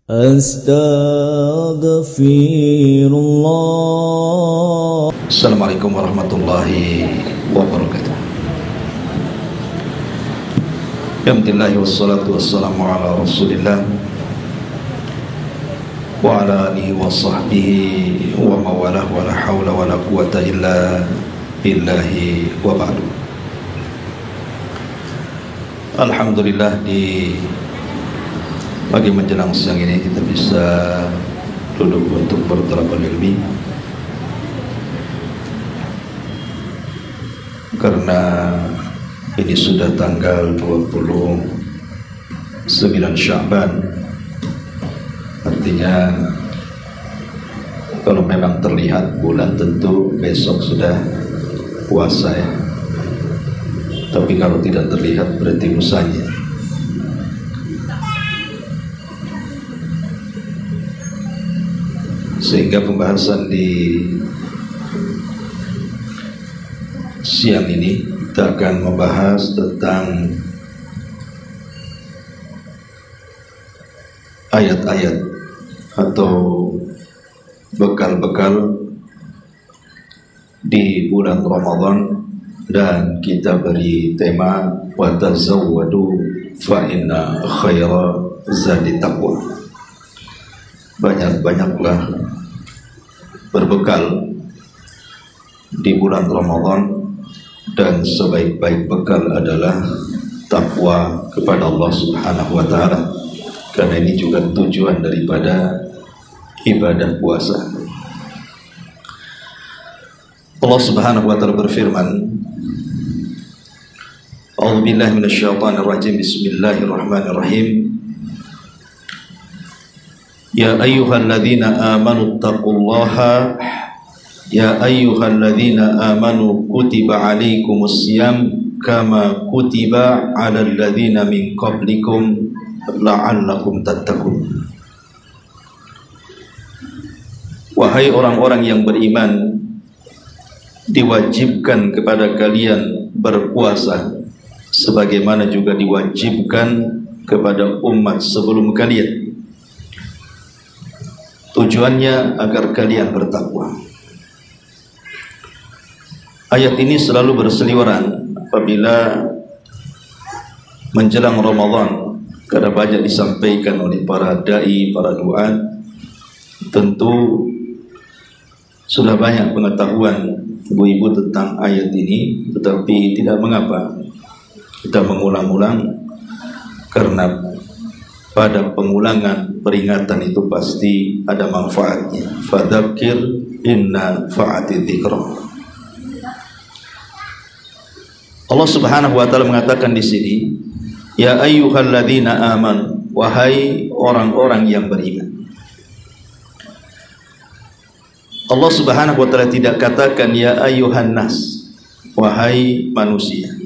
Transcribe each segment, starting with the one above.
Astaghfirullah. Assalamualaikum warahmatullahi wabarakatuh. Alhamdulillah wassalatu wassalamu ala rasulillah wa ala alihi wa sahbihi wa mawalah wa la hawla wa la quwata illa billahi wa ba'du. Alhamdulillah, di pagi menjelang siang ini kita bisa duduk untuk bertalaqqul ilmi, karena ini sudah tanggal 29 Sya'ban. Artinya kalau memang terlihat bulan tentu besok sudah puasa ya. Tapi kalau tidak terlihat berarti lusanya. Sehingga pembahasan di siang ini kita akan membahas tentang ayat-ayat atau bekal-bekal di bulan Ramadan, dan kita beri tema wa tazawwadu fa inna khaira zadi taqwa. Banyak-banyaklah berbekal di bulan Ramadan, dan sebaik-baik bekal adalah takwa kepada Allah Subhanahu wa ta'ala, karena ini juga tujuan daripada ibadah puasa. Allah Subhanahu wa ta'ala berfirman, A'udzubillahi minasyaitonir rajim, bismillahirrahmanirrahim. Ya ayyuhalladzina amanu taqullaha, ya ayyuhalladzina amanu kutiba alaikumusiyam kama kutiba alal ladzina min qablikum la'allakum tattaqun. Wahai orang-orang yang beriman, diwajibkan kepada kalian berpuasa sebagaimana juga diwajibkan kepada umat sebelum kalian. Tujuannya agar kalian bertakwa. Ayat ini selalu berseliweran apabila menjelang Ramadan, karena banyak disampaikan oleh para dai, para duat. Tentu sudah banyak pengetahuan ibu-ibu tentang ayat ini, tetapi tidak mengapa kita mengulang-ulang, karena pada pengulangan peringatan itu pasti ada manfaatnya. Fadzakir inna fa'ati dzikra. Allah Subhanahu wa ta'ala mengatakan di sini, ya ayyuhalladzina aman, wahai orang-orang yang beriman. Allah Subhanahu wa ta'ala tidak katakan ya ayyuhan nas, wahai manusia,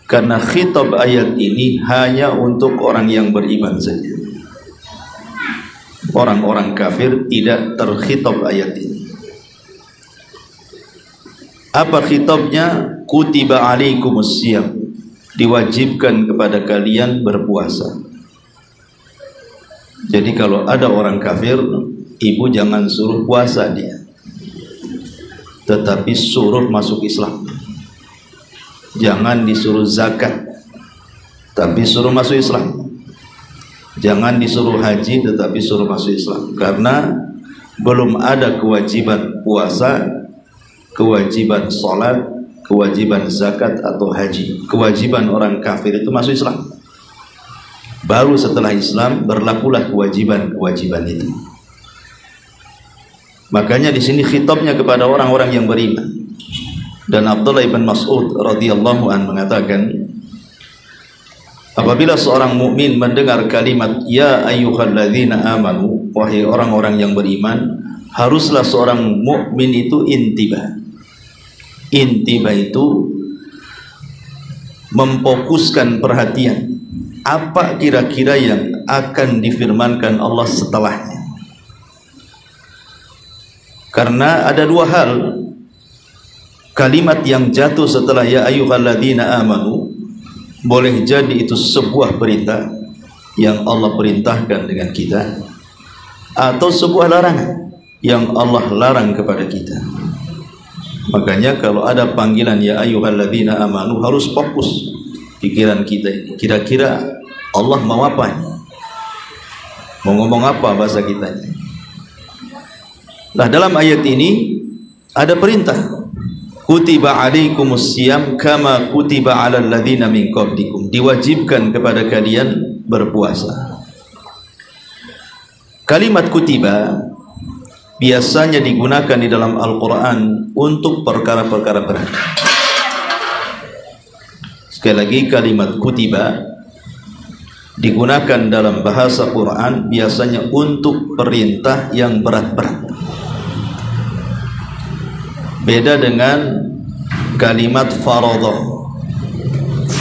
karena khitab ayat ini hanya untuk orang yang beriman saja. Orang-orang kafir tidak terkhitab ayat ini. Apa khitabnya? Kutiba alaikumusiyam, diwajibkan kepada kalian berpuasa. Jadi kalau ada orang kafir, ibu jangan suruh puasa dia, tetapi suruh masuk Islam. Jangan disuruh zakat, tapi suruh masuk Islam. Jangan disuruh haji, tetapi suruh masuk Islam. Karena belum ada kewajiban puasa, kewajiban sholat, kewajiban zakat atau haji. Kewajiban orang kafir itu masuk Islam. Baru setelah Islam berlakulah kewajiban-kewajiban itu. Makanya di sini khitabnya kepada orang-orang yang beriman. Dan Abdullah bin Mas'ud radhiyallahu anhu mengatakan, apabila seorang mukmin mendengar kalimat ya ayyuhalladzina amanu, wahai orang-orang yang beriman, haruslah seorang mukmin itu intibah. Intibah itu memfokuskan perhatian, apa kira-kira yang akan difirmankan Allah setelahnya. Karena ada dua hal. Kalimat yang jatuh setelah ya ayyuhalladzina amanu boleh jadi itu sebuah berita, yang Allah perintahkan dengan kita, atau sebuah larangan yang Allah larang kepada kita. Makanya kalau ada panggilan ya ayyuhalladzina amanu, harus fokus pikiran kita ini. Kira-kira Allah mau apa ini? Mau ngomong apa bahasa kita ini? Nah, dalam ayat ini ada perintah, kutiba alaikumus siyam kama kutiba alal ladzina min qablikum, diwajibkan kepada kalian berpuasa. Kalimat kutiba biasanya digunakan di dalam Al-Quran untuk perkara-perkara berat. Sekali lagi, kalimat kutiba digunakan dalam bahasa Quran biasanya untuk perintah yang berat-berat. Beda dengan kalimat faradha,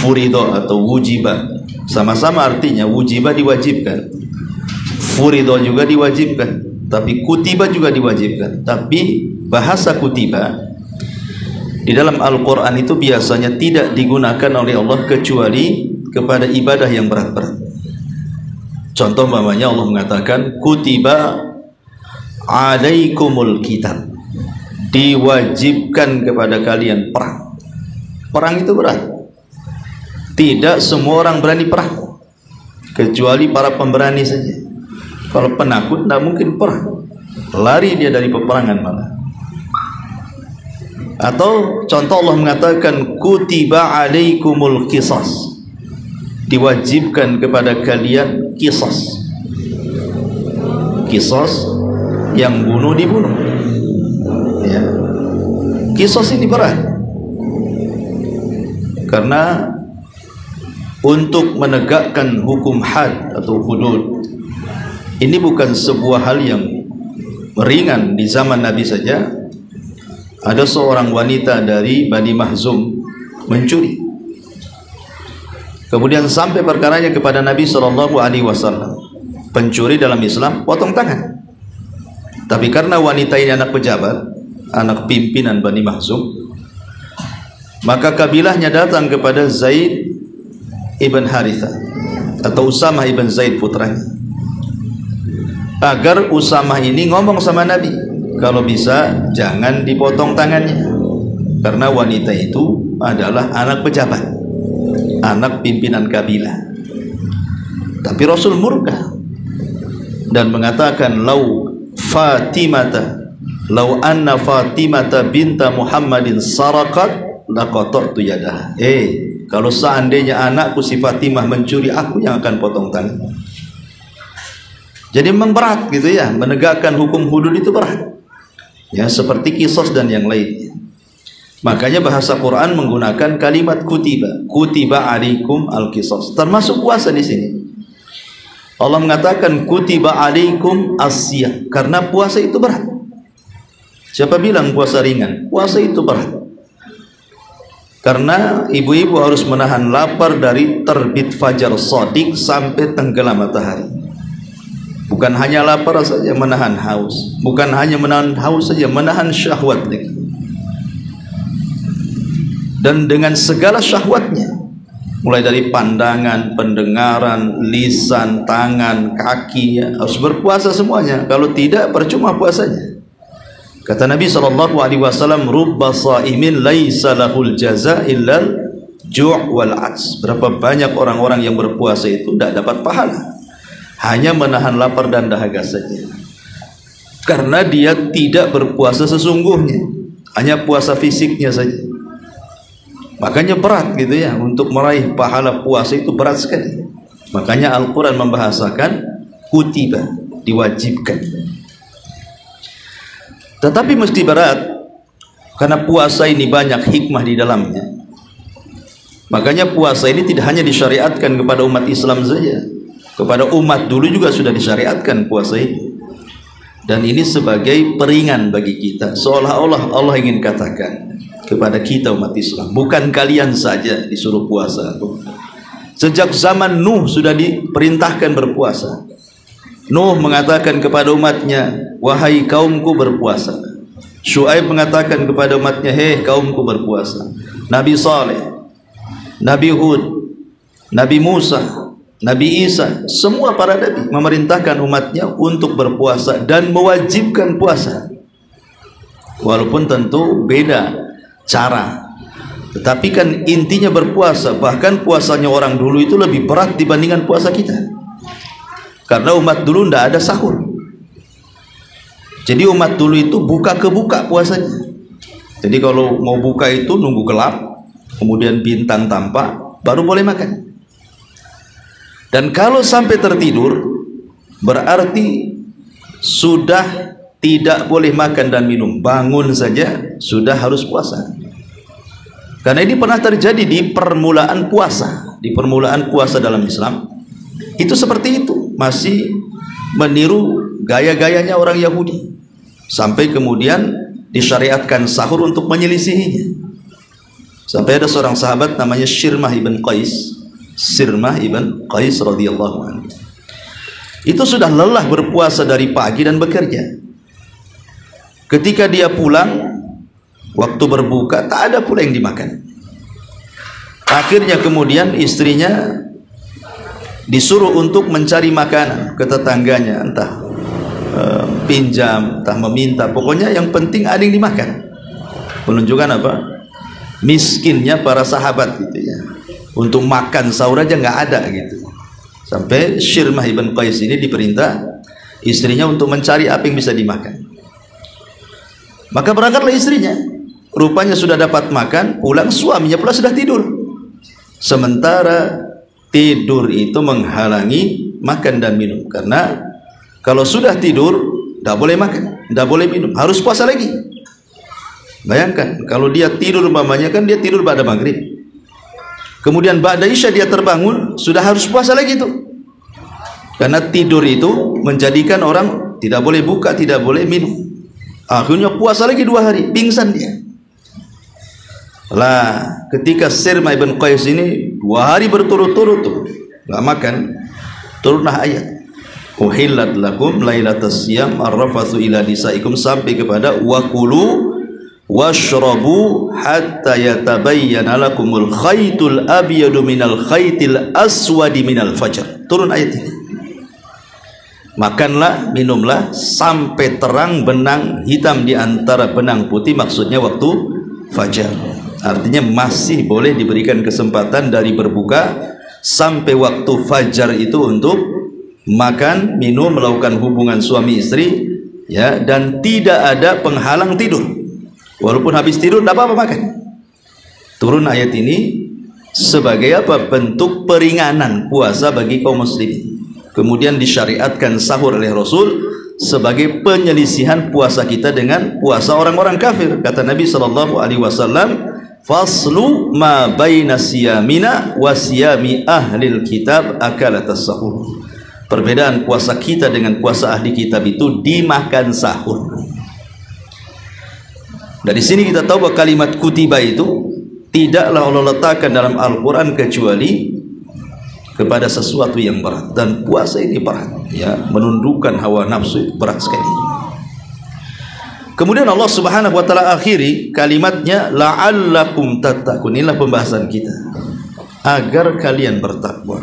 furidha atau wujiba. Sama-sama artinya, wujiba diwajibkan, furidha juga diwajibkan, tapi kutiba juga diwajibkan. Tapi bahasa kutiba di dalam Al-Quran itu biasanya tidak digunakan oleh Allah kecuali kepada ibadah yang berat-berat. Contoh umpamanya Allah mengatakan kutiba alaikumul kitab, diwajibkan kepada kalian perang. Perang itu berat. Tidak semua orang berani perang, kecuali para pemberani saja. Kalau penakut tidak mungkin perang, lari dia dari peperangan malah. Atau contoh Allah mengatakan kutiba alaikumul qisas, diwajibkan kepada kalian qisas. Qisas yang bunuh dibunuh. Ya. Qisas ini berat. Karena untuk menegakkan hukum had atau hudud ini bukan sebuah hal yang ringan. Di zaman Nabi saja ada seorang wanita dari Bani Mahzum mencuri, kemudian sampai perkaranya kepada Nabi SAW. Pencuri dalam Islam potong tangan, tapi karena wanita ini anak pejabat, anak pimpinan Bani Mahzum, maka kabilahnya datang kepada Zaid ibn Haritha atau Usamah ibn Zaid putranya, agar Usamah ini ngomong sama Nabi, kalau bisa jangan dipotong tangannya, karena wanita itu adalah anak pejabat, anak pimpinan kabilah. Tapi Rasul murka dan mengatakan, lau anna Fatimata binta Muhammadin sarakat laqata'tu yadaha. Kalau seandainya anakku si Fatimah mencuri, aku yang akan potong tangan. Jadi memang berat gitu ya, menegakkan hukum hudud itu berat. Ya, seperti qisas dan yang lainnya. Makanya bahasa Quran menggunakan kalimat kutiba, kutiba alaikum al-qisas, termasuk puasa di sini. Allah mengatakan kutiba alaikum as-siyam, karena puasa itu berat. Siapa bilang puasa ringan? Puasa itu berat. Karena ibu-ibu harus menahan lapar dari terbit fajar shadiq sampai tenggelam matahari. Bukan hanya lapar saja, menahan haus. Bukan hanya menahan haus saja, menahan syahwat lagi. Dan dengan segala syahwatnya, mulai dari pandangan, pendengaran, lisan, tangan, kaki, ya, harus berpuasa semuanya. Kalau tidak, percuma puasanya. Kata Nabi SAW, rubba sa'imin laisa lahul jaza illal ju' wal 'ats. Berapa banyak orang-orang yang berpuasa itu tidak dapat pahala, hanya menahan lapar dan dahaga saja. Karena dia tidak berpuasa sesungguhnya, hanya puasa fisiknya saja. Makanya berat gitu ya, untuk meraih pahala puasa itu berat sekali. Makanya Al-Quran membahasakan kutiba, diwajibkan. Tetapi mesti berat, karena puasa ini banyak hikmah di dalamnya. Makanya puasa ini tidak hanya disyariatkan kepada umat Islam saja, kepada umat dulu juga sudah disyariatkan puasa ini. Dan ini sebagai peringan bagi kita, seolah-olah Allah ingin katakan kepada kita umat Islam, bukan kalian saja disuruh puasa. Sejak zaman Nuh sudah diperintahkan berpuasa. Nuh mengatakan kepada umatnya, wahai kaumku berpuasa. Syuaib mengatakan kepada umatnya, hei kaumku berpuasa. Nabi Saleh, Nabi Hud, Nabi Musa, Nabi Isa, semua para nabi memerintahkan umatnya untuk berpuasa dan mewajibkan puasa. Walaupun tentu beda cara, tetapi kan intinya berpuasa. Bahkan puasanya orang dulu itu lebih berat dibandingkan puasa kita, karena umat dulu tidak ada sahur. Jadi umat dulu itu buka ke buka puasanya. Jadi kalau mau buka itu nunggu gelap, kemudian bintang tampak, baru boleh makan. Dan kalau sampai tertidur, berarti sudah tidak boleh makan dan minum. Bangun saja sudah harus puasa. Karena ini pernah terjadi di permulaan puasa. Di permulaan puasa dalam Islam itu seperti itu, masih meniru gaya-gayanya orang Yahudi, sampai kemudian disyariatkan sahur untuk menyelisihinya. Sampai ada seorang sahabat namanya Sirmah ibn Qais, Sirmah ibn Qais radhiyallahu anhu, itu sudah lelah berpuasa dari pagi dan bekerja. Ketika dia pulang, waktu berbuka tak ada pula yang dimakan. Akhirnya kemudian istrinya disuruh untuk mencari makanan ke tetangganya, entah pinjam, entah meminta, pokoknya yang penting ada yang dimakan. Menunjukkan apa? Miskinnya para sahabat gitu ya. Untuk makan sahur aja nggak ada gitu. Sampai Sirmah ibn Qais ini diperintah istrinya untuk mencari apa yang bisa dimakan. Maka berangkatlah istrinya. Rupanya sudah dapat makan, pulang suaminya pula sudah tidur. Sementara tidur itu menghalangi makan dan minum. Karena kalau sudah tidur, tidak boleh makan, tidak boleh minum, harus puasa lagi. Bayangkan, kalau dia tidur umpamanya kan dia tidur pada maghrib. Kemudian ba'da isya dia terbangun, sudah harus puasa lagi tuh. Karena tidur itu menjadikan orang tidak boleh buka, tidak boleh minum. Akhirnya puasa lagi 2 hari, pingsan dia. Lah, ketika Sirmah ibn Qais ini 2 hari berturut-turut tuh nggak makan, turunlah ayat uhillat lakum lailatas siyam arrafatsu ila nisaikum, sampai kepada wakulu washrabu hatta yatabayyana lakumul khaytul abyadu minal khaytil aswadi minal fajr. Turun ayat ini. Makanlah, minumlah sampai terang benang hitam di antara benang putih, maksudnya waktu fajar. Artinya masih boleh diberikan kesempatan dari berbuka sampai waktu fajar itu untuk makan, minum, melakukan hubungan suami istri, ya, dan tidak ada penghalang tidur. Walaupun habis tidur tidak apa-apa makan. Turun ayat ini sebagai apa? Bentuk peringanan puasa bagi kaum muslimin. Kemudian disyariatkan sahur oleh Rasul sebagai penyelisihan puasa kita dengan puasa orang-orang kafir. Kata Nabi SAW, faslu ma baina siyamina wa siyami ahlil kitab akalatas sahur. Perbedaan puasa kita dengan puasa ahli kitab itu dimakan sahur. Dari sini kita tahu bahwa kalimat kutiba itu tidaklah Allah letakkan dalam Al-Quran kecuali kepada sesuatu yang berat, dan puasa ini berat, ya, menundukkan hawa nafsu berat sekali. Kemudian Allah Subhanahu wa taala akhiri kalimatnya la'allakum tattaqun. Inilah pembahasan kita, agar kalian bertakwa.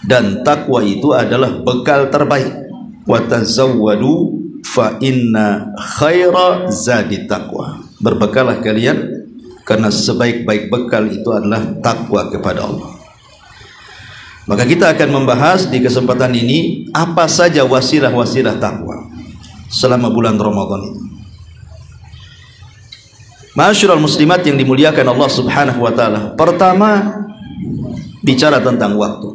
Dan takwa itu adalah bekal terbaik. Wa tazawwadu fa inna khaira zadi taqwa. Berbekalah kalian, karena sebaik-baik bekal itu adalah takwa kepada Allah. Maka kita akan membahas di kesempatan ini apa saja wasilah-wasilah takwa selama bulan Ramadan ini. Ma'asyiral muslimat yang dimuliakan Allah Subhanahu wa taala. Pertama, bicara tentang waktu.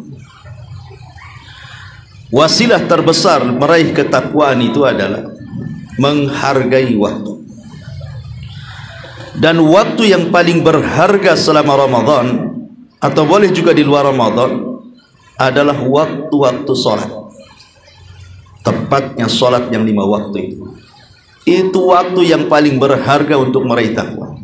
Wasilah terbesar meraih ketakwaan itu adalah menghargai waktu. Dan waktu yang paling berharga selama Ramadan, atau boleh juga di luar Ramadan, adalah waktu-waktu sholat. Tepatnya sholat yang 5 waktu itu. Itu waktu yang paling berharga untuk meraih takwa.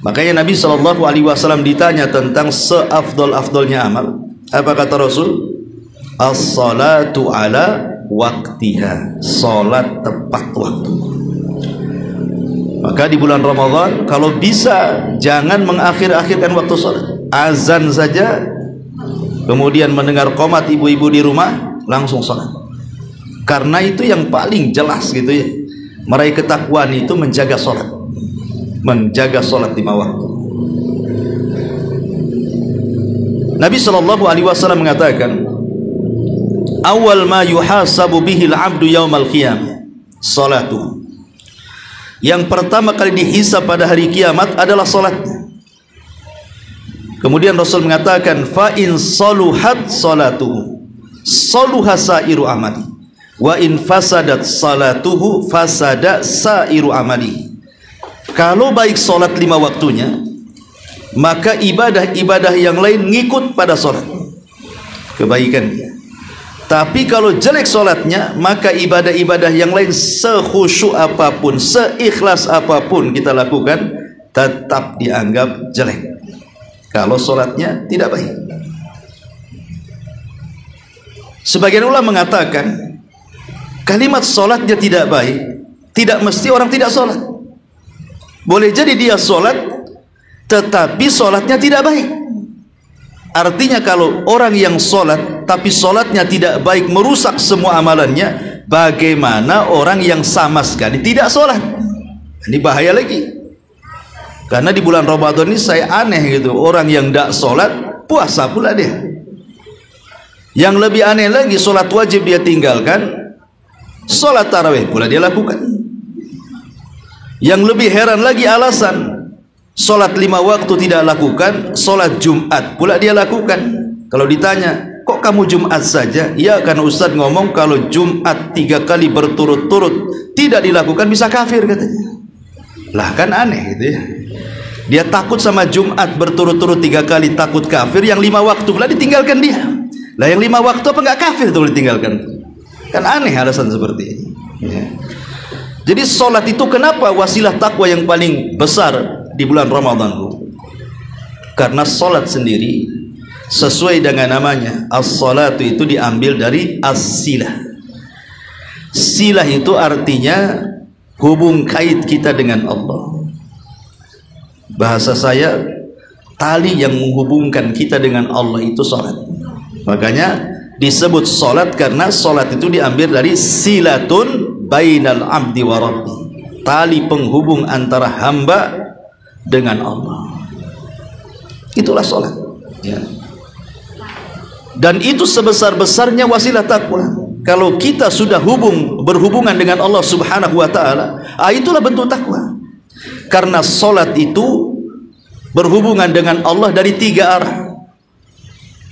Makanya Nabi SAW ditanya tentang seafdol-afdolnya amal. Apa kata Rasul? As-salatu ala waktiha. Sholat tepat waktu. Maka di bulan Ramadan, kalau bisa jangan mengakhir-akhirkan waktu sholat. Azan saja kemudian mendengar qomat ibu-ibu di rumah, langsung sholat. Karena itu yang paling jelas gitu ya, meraih ketakwaan itu menjaga sholat, menjaga sholat 5 waktu. Nabi SAW mengatakan, awal ma yuhasabu bihil abdu yaumal qiyamah salatu. Yang pertama kali dihisab pada hari kiamat adalah salatnya. Kemudian Rasul mengatakan, fa in saluhat salatuhu saluha sairu amali wa in fasadat salatuhu fasada sairu amali. Kalau baik salat 5 waktunya, maka ibadah-ibadah yang lain ngikut pada salat, kebaikan. Tapi kalau jelek solatnya, maka ibadah-ibadah yang lain sekhusyuk apapun, seikhlas apapun kita lakukan, tetap dianggap jelek kalau solatnya tidak baik. Sebagian ulama mengatakan, kalimat solatnya tidak baik tidak mesti orang tidak solat. Boleh jadi dia solat tetapi solatnya tidak baik. Artinya kalau orang yang sholat tapi sholatnya tidak baik, merusak semua amalannya, bagaimana orang yang sama sekali tidak sholat? Ini bahaya lagi. Karena di bulan Ramadan ini saya aneh gitu, orang yang tidak sholat puasa pula dia. Yang lebih aneh lagi, sholat wajib dia tinggalkan, sholat tarawih pula dia lakukan. Yang lebih heran lagi alasan, sholat 5 waktu tidak lakukan, sholat Jumat pula dia lakukan. Kalau ditanya, kok kamu Jumat saja? Ya, karena Ustadz ngomong kalau Jumat 3 kali berturut-turut tidak dilakukan bisa kafir katanya. Lah kan aneh gitu ya. Dia takut sama Jumat berturut-turut 3 kali, takut kafir. Yang 5 waktu pula ditinggalkan dia. Lah yang 5 waktu apa enggak kafir tuh ditinggalkan? Kan aneh alasan seperti ini ya. Jadi sholat itu kenapa wasilah takwa yang paling besar di bulan Ramadan? Karena sholat sendiri sesuai dengan namanya, as-salatu itu diambil dari as-silah. Silah itu artinya hubung kait kita dengan Allah. Bahasa saya, tali yang menghubungkan kita dengan Allah itu sholat. Makanya disebut sholat karena sholat itu diambil dari silatun bainal abdi wa rabbi, tali penghubung antara hamba dengan Allah. Itulah sholat ya. Dan itu sebesar-besarnya wasilah takwa. Kalau kita sudah berhubungan dengan Allah subhanahu wa ta'ala, itulah bentuk takwa. Karena sholat itu berhubungan dengan Allah dari 3 arah,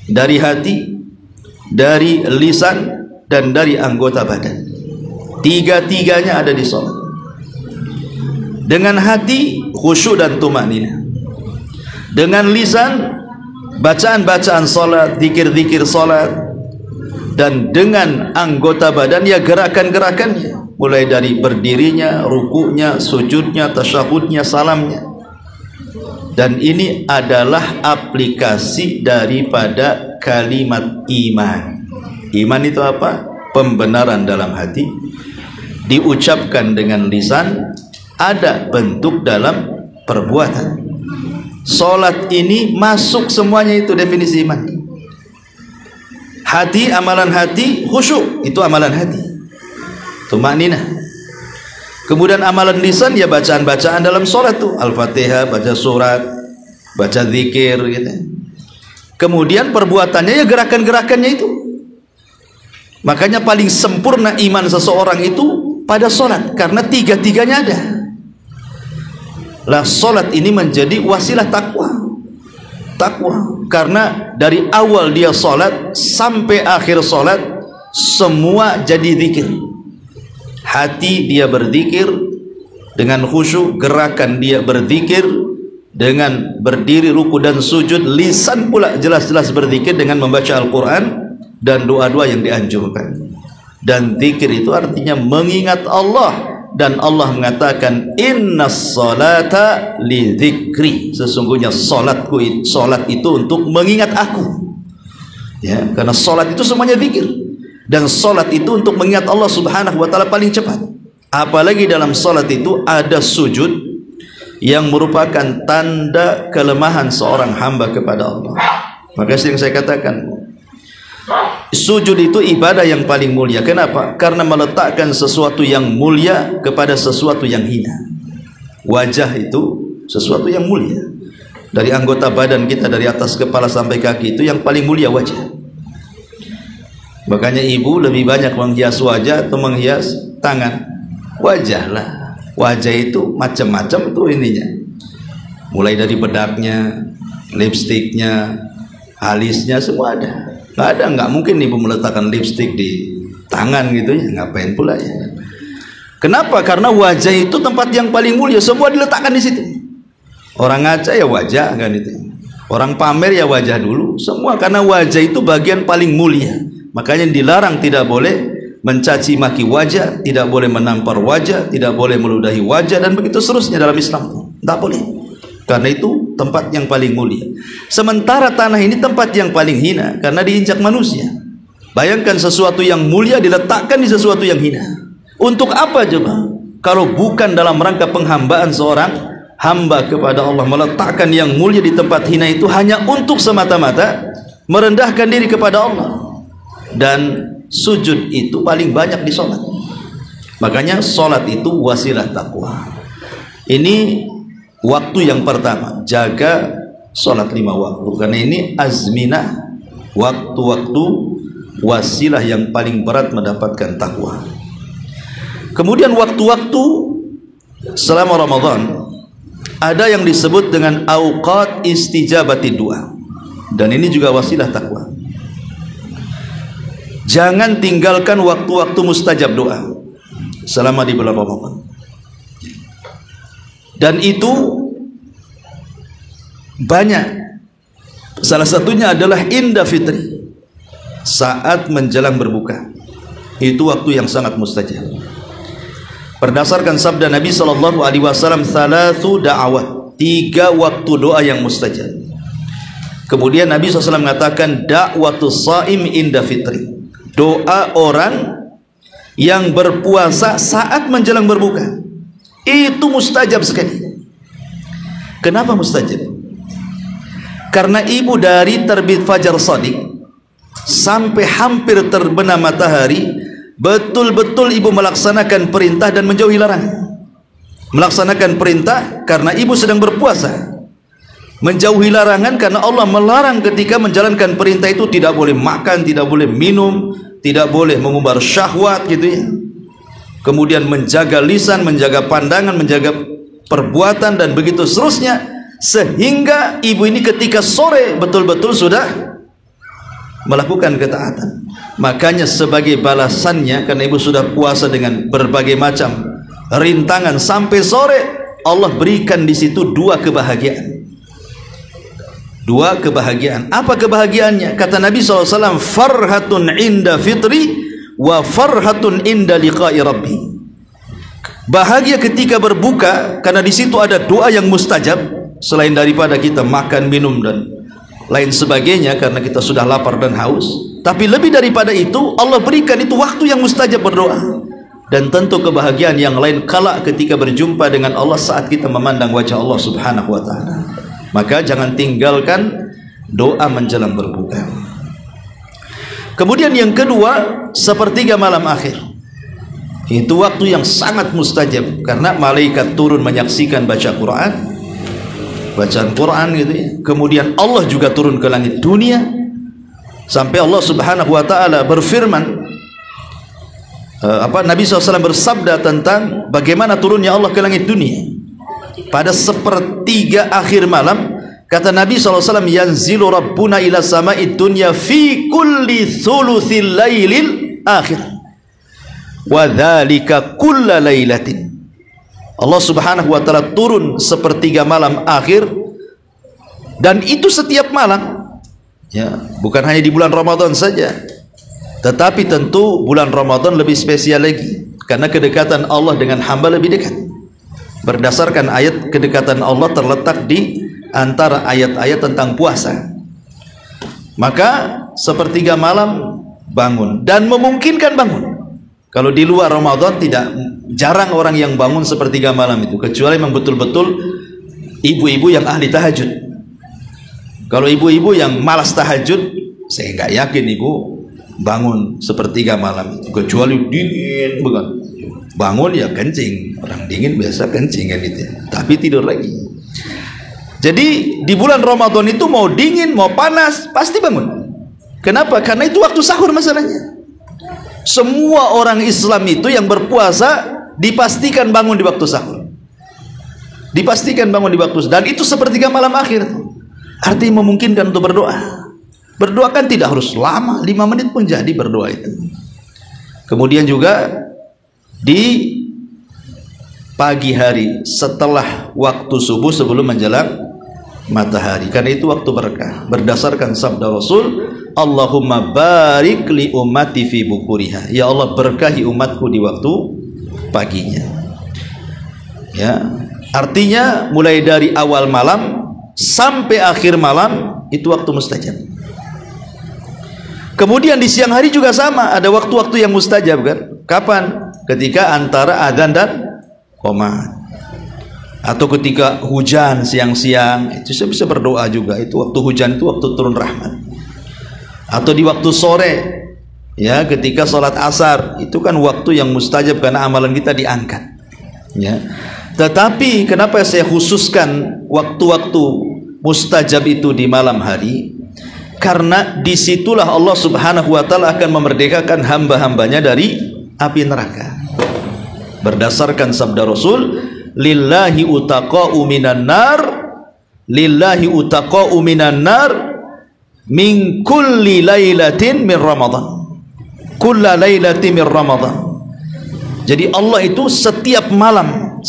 dari hati, dari lisan, dan dari anggota badan. 3-tiganya ada di sholat. Dengan hati khusyuk dan tumanina, dengan lisan bacaan-bacaan sholat, zikir-zikir sholat, dan dengan anggota badan ya gerakan-gerakannya, mulai dari berdirinya, rukunya, sujudnya, tasyahudnya, salamnya. Dan ini adalah aplikasi daripada kalimat iman. Iman itu apa? Pembenaran dalam hati, diucapkan dengan lisan, ada bentuk dalam perbuatan. Salat ini masuk semuanya, itu definisi iman. Hati, amalan hati, khusyuk, itu amalan hati, tumakninah. Kemudian amalan lisan ya bacaan-bacaan dalam salat tuh, Al-Fatihah, baca surat, baca zikir gitu. Kemudian perbuatannya ya gerakan-gerakannya itu. Makanya paling sempurna iman seseorang itu pada sholat, karena 3-tiganya ada. Lah sholat ini menjadi wasilah takwa. Karena dari awal dia sholat sampai akhir sholat semua jadi zikir. Hati dia berzikir dengan khusyuk, gerakan dia berzikir dengan berdiri, ruku dan sujud, lisan pula jelas-jelas berzikir dengan membaca Al-Quran dan doa-doa yang dianjurkan. Dan zikir itu artinya mengingat Allah, dan Allah mengatakan innas salata li dzikri, sesungguhnya salat itu untuk mengingat aku ya. Karena salat itu semuanya zikir, dan salat itu untuk mengingat Allah subhanahu wa ta'ala paling cepat. Apalagi dalam salat itu ada sujud yang merupakan tanda kelemahan seorang hamba kepada Allah. Maka yang saya katakan, Sujud itu ibadah yang paling mulia. Kenapa? Karena meletakkan sesuatu yang mulia kepada sesuatu yang hina. Wajah itu sesuatu yang mulia. Dari anggota badan kita, dari atas kepala sampai kaki, itu yang paling mulia wajah. Makanya ibu lebih banyak menghias wajah atau menghias tangan? Wajah lah. Wajah itu macam-macam tuh ininya. Mulai dari bedaknya, lipstiknya, alisnya, semua ada. Nggak mungkin ibu meletakkan lipstik di tangan gitu ya, ngapain pula ya. Kenapa? Karena wajah itu tempat yang paling mulia, semua diletakkan di situ. Orang ngaca ya wajah kan itu, orang pamer ya wajah dulu, semua karena wajah itu bagian paling mulia. Makanya dilarang, tidak boleh mencaci maki wajah, tidak boleh menampar wajah, tidak boleh meludahi wajah, dan begitu seterusnya dalam Islam. Tidak boleh, karena itu tempat yang paling mulia. Sementara tanah ini tempat yang paling hina, karena diinjak manusia. Bayangkan sesuatu yang mulia diletakkan di sesuatu yang hina. Untuk apa coba? Kalau bukan dalam rangka penghambaan seorang hamba kepada Allah, meletakkan yang mulia di tempat hina itu hanya untuk semata-mata merendahkan diri kepada Allah. Dan sujud itu paling banyak di sholat. Makanya sholat itu wasilah takwa. Ini waktu yang pertama, jaga sholat 5 waktu, karena ini azminah, waktu-waktu wasilah yang paling berat mendapatkan takwa. Kemudian waktu-waktu selama Ramadan ada yang disebut dengan awqat istijabati doa, dan ini juga wasilah takwa. Jangan tinggalkan waktu-waktu mustajab doa selama di bulan Ramadan. Dan itu banyak. Salah satunya adalah inda fitri, saat menjelang berbuka. Itu waktu yang sangat mustajab. Berdasarkan sabda Nabi SAW, thalathu da'awat, 3 waktu doa yang mustajab. Kemudian Nabi SAW mengatakan da'watus saim inda fitri, doa orang yang berpuasa saat menjelang berbuka. Itu mustajab sekali. Kenapa mustajab? Karena ibu dari terbit fajar shadiq sampai hampir terbenam matahari, betul-betul ibu melaksanakan perintah dan menjauhi larangan. Melaksanakan perintah karena ibu sedang berpuasa, menjauhi larangan karena Allah melarang ketika menjalankan perintah itu tidak boleh makan, tidak boleh minum, tidak boleh mengumbar syahwat gitu ya. Kemudian menjaga lisan, menjaga pandangan, menjaga perbuatan, dan begitu seterusnya. Sehingga ibu ini ketika sore betul-betul sudah melakukan ketaatan. Makanya sebagai balasannya, karena ibu sudah puasa dengan berbagai macam rintangan sampai sore, Allah berikan di situ 2 kebahagiaan. 2 kebahagiaan. Apa kebahagiaannya? Kata Nabi SAW, farhatun inda fitri wa farhatun inda liqa'i rabbi. Bahagia ketika berbuka, karena di situ ada doa yang mustajab, selain daripada kita makan, minum dan lain sebagainya, karena kita sudah lapar dan haus. Tapi lebih daripada itu, Allah berikan itu waktu yang mustajab berdoa. Dan tentu kebahagiaan yang lain kala ketika berjumpa dengan Allah saat kita memandang wajah Allah Subhanahu wa ta'ala. Maka jangan tinggalkan doa menjelang berbuka. Kemudian yang kedua, sepertiga malam akhir. Itu waktu yang sangat mustajab, karena malaikat turun menyaksikan baca Quran, bacaan Quran gitu ya. Kemudian Allah juga turun ke langit dunia, sampai Allah Subhanahu wa ta'ala berfirman, Nabi SAW bersabda tentang bagaimana turunnya Allah ke langit dunia. Pada sepertiga akhir malam, kata Nabi SAW, yanzilu rabbuna ila sama'id dunya fi kulli thuluthil lailil akhir wa dhalika kulla lailatin. Allah Subhanahu wa ta'ala turun sepertiga malam akhir, dan itu setiap malam ya, bukan hanya di bulan Ramadan saja, tetapi tentu bulan Ramadan lebih spesial lagi, karena kedekatan Allah dengan hamba lebih dekat. Berdasarkan ayat, kedekatan Allah terletak di antara ayat-ayat tentang puasa. Maka sepertiga malam bangun, dan memungkinkan bangun. Kalau di luar Ramadan jarang orang yang bangun sepertiga malam itu, kecuali memang betul-betul ibu-ibu yang ahli tahajud. Kalau ibu-ibu yang malas tahajud, saya nggak yakin ibu bangun sepertiga malam itu, kecuali dingin bukan. Bangun ya kencing, orang dingin biasa kencing kan gitu ya. Tapi tidur lagi. Jadi di bulan Ramadan itu mau dingin mau panas pasti bangun. Kenapa? Karena itu waktu sahur masalahnya. Semua orang Islam itu yang berpuasa dipastikan bangun di waktu sahur. Dipastikan bangun di waktu, dan itu sepertiga malam akhir. Artinya memungkinkan untuk berdoa. Berdoa kan tidak harus lama, 5 menit pun jadi berdoa itu. Kemudian juga di pagi hari setelah waktu subuh sebelum menjelang matahari, karena itu waktu berkah. Berdasarkan sabda Rasul, Allahumma barik li ummati fi bukuriha. Ya Allah, berkahi umatku di waktu paginya. Ya, artinya mulai dari awal malam sampai akhir malam itu waktu mustajab. Kemudian di siang hari juga sama, ada waktu-waktu yang mustajab kan? Kapan? Ketika antara adzan dan qomat. Atau ketika hujan siang-siang, itu saya bisa berdoa juga. Itu waktu hujan, itu waktu turun rahmat. Atau di waktu sore, ya, ketika sholat asar, itu kan waktu yang mustajab karena amalan kita diangkat. Ya. Tetapi kenapa saya khususkan waktu-waktu mustajab itu di malam hari? Karena disitulah Allah Subhanahu wa Ta'ala akan memerdekakan hamba-hambanya dari api neraka. Berdasarkan sabda Rasul, lillahi utaqa'u minan nar, lillahi utaqa'u minan nar min kulli lailatin min Ramadan, kulla lailatin min Ramadan. Jadi Allah itu setiap malam